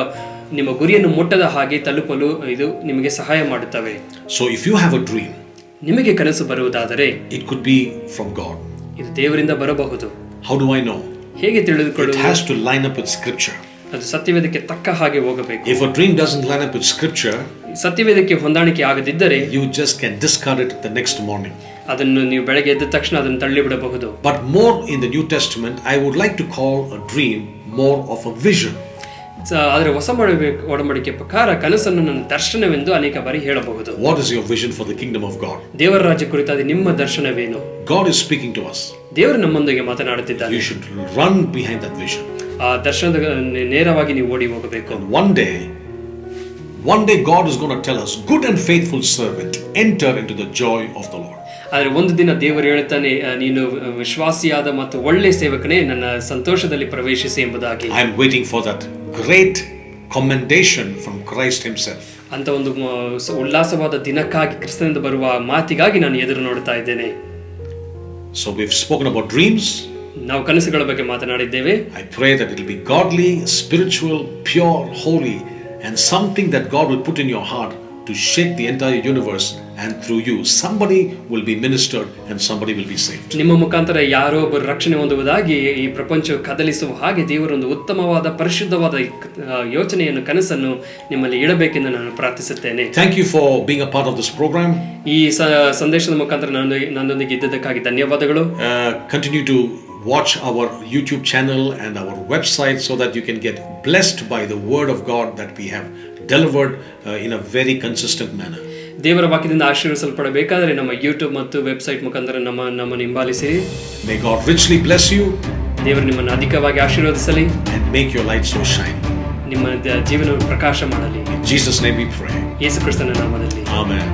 ನಿಮ್ಮ ಗುರಿಯನ್ನು ಮುಟ್ಟದ ಹಾಗೆ ತಲುಪಲು ಇದು ನಿಮಗೆ ಸಹಾಯ ಮಾಡುತ್ತವೆ. So if you have a dream, ನಿಮಗೆ ಕನಸು ಬರುವುದಾದರೆ, it could be from God. ಇದು ದೇವರಿಂದ ಬರಬಹುದು. How do I know? ಹೇಗೆ ತಿಳಿದುಕೊಳ್ಳುವುದು? It has to line up with scripture. ಅದು ಸತ್ಯವೇದಕ್ಕೆ ತಕ್ಕ ಹಾಗೆ ಹೋಗಬೇಕು. If a dream doesn't line up with scripture, ಸತ್ಯವೇದಕ್ಕೆ ಹೊಂದಾಣಿಕೆ ಆಗದಿದ್ದರೆ you just can discard it the next morning. ಅದನ್ನು ನೀವು ಬೆಳಗ್ಗೆ ಎದ್ದ ತಕ್ಷಣ ಅದನ್ನು ತಳ್ಳಿಬಿಡಬಹುದು. But more in the New Testament, I would like to call a dream more of a vision. ಆದರೆ ಹೊಸ ಒಡಂಬಡಿಕೆ ಪ್ರಕಾರ ಕನಸನ್ನು ನನ್ನ ದರ್ಶನವೆಂದು ಅನೇಕ ಬಾರಿ ಹೇಳಬಹುದು. What is your vision for the kingdom of God? ದೇವರ ರಾಜ್ಯ ಕುರಿತಾದ ನಿಮ್ಮ ದರ್ಶನವೇನು? God is speaking to us. ದೇವರು ನಮ್ಮೊಂದಿಗೆ ಮಾತನಾಡುತ್ತಿದ್ದಾನೆ. You should run behind that vision. ಆ ದರ್ಶನದ ನೇರವಾಗಿ ನೀವು ಓಡಿ ಹೋಗಬೇಕು. And one day God is going to tell us, good and faithful servant, enter into the joy of the Lord. ಆದರೆ ಒಂದು ದಿನ ದೇವರು ಹೇಳ್ತಾನೆ, ನೀನು ವಿಶ್ವಾಸಿಯಾದ ಮತ್ತು ಒಳ್ಳೆ ಸೇವಕನೇ, ನನ್ನ ಸಂತೋಷದಲ್ಲಿ ಪ್ರವೇಶಿಸಿ ಎಂಬುದಾಗಿ. I am waiting for that great commendation from Christ himself. ಅಂತ ಒಂದು ಉಲ್ಲಾಸವಾದ ದಿನಕ್ಕಾಗಿ, ಕ್ರಿಸ್ತನಿಂದ ಬರುವ ಮಾತಿಗಾಗಿ ನಾನು ಎದುರು ನೋಡ್ತಾ ಇದ್ದೇನೆ. So we've spoken about dreams. ನಾವು ಕನಸುಗಳ ಬಗ್ಗೆ ಮಾತನಾಡಿದ್ದೇವೆ. I pray that it will be godly, spiritual, pure, holy, and something that God will put in your heart to shake the entire universe, and through you somebody will be ministered and somebody will be saved. ನಿಮ್ಮ ಮುಖಾಂತರ ಯಾರೋ ಒಬ್ಬರು ರಕ್ಷಣೆ ಹೊಂದುವುದಾಗಿ ಈ ಪ್ರಪಂಚ ಕದಲಿಸುವ ಹಾಗೆ ದೇವರೊಂದು ಉತ್ತಮವಾದ ಪರಿಶುದ್ಧವಾದ ಯೋಚನೆಯನ್ನು, ಕನಸನ್ನು ನಿಮ್ಮಲ್ಲಿ ಇಡಬೇಕೆಂದು ನಾನು ಪ್ರಾರ್ಥಿಸುತ್ತೇನೆ. Thank you for being a part of this program. ಈ ಸಂದೇಶದ ಮುಖಾಂತರ ನನ್ನೊಂದಿಗೆ ಇದ್ದದಕ್ಕಾಗಿ ಧನ್ಯವಾದಗಳು. Continue to watch our YouTube channel and our website so that you can get blessed by the word of God that we have delivered in a very consistent manner. ದೇವರ ವಾಕ್ಯದಿಂದ ಆಶೀರ್ವದಿಸಲ್ಪಡಬೇಕಾದರೆ ನಮ್ಮ YouTube ಮತ್ತು website ಮುಖಾಂತರ ನಮ್ಮನ್ನು ಹಿಂಬಾಲಿಸಿರಿ. May God richly bless you. ದೇವರು ನಿಮ್ಮನ್ನು ಅಧಿಕವಾಗಿ ಆಶೀರ್ವದಿಸಲಿ and make your light so shine. ನಿಮ್ಮ ಜೀವನವನ್ನು ಪ್ರಕಾಶ ಮಾಡಲಿ. In Jesus' name we pray. ಯೇಸು ಕ್ರಿಸ್ತನ ನಾಮದಲ್ಲಿ. Amen.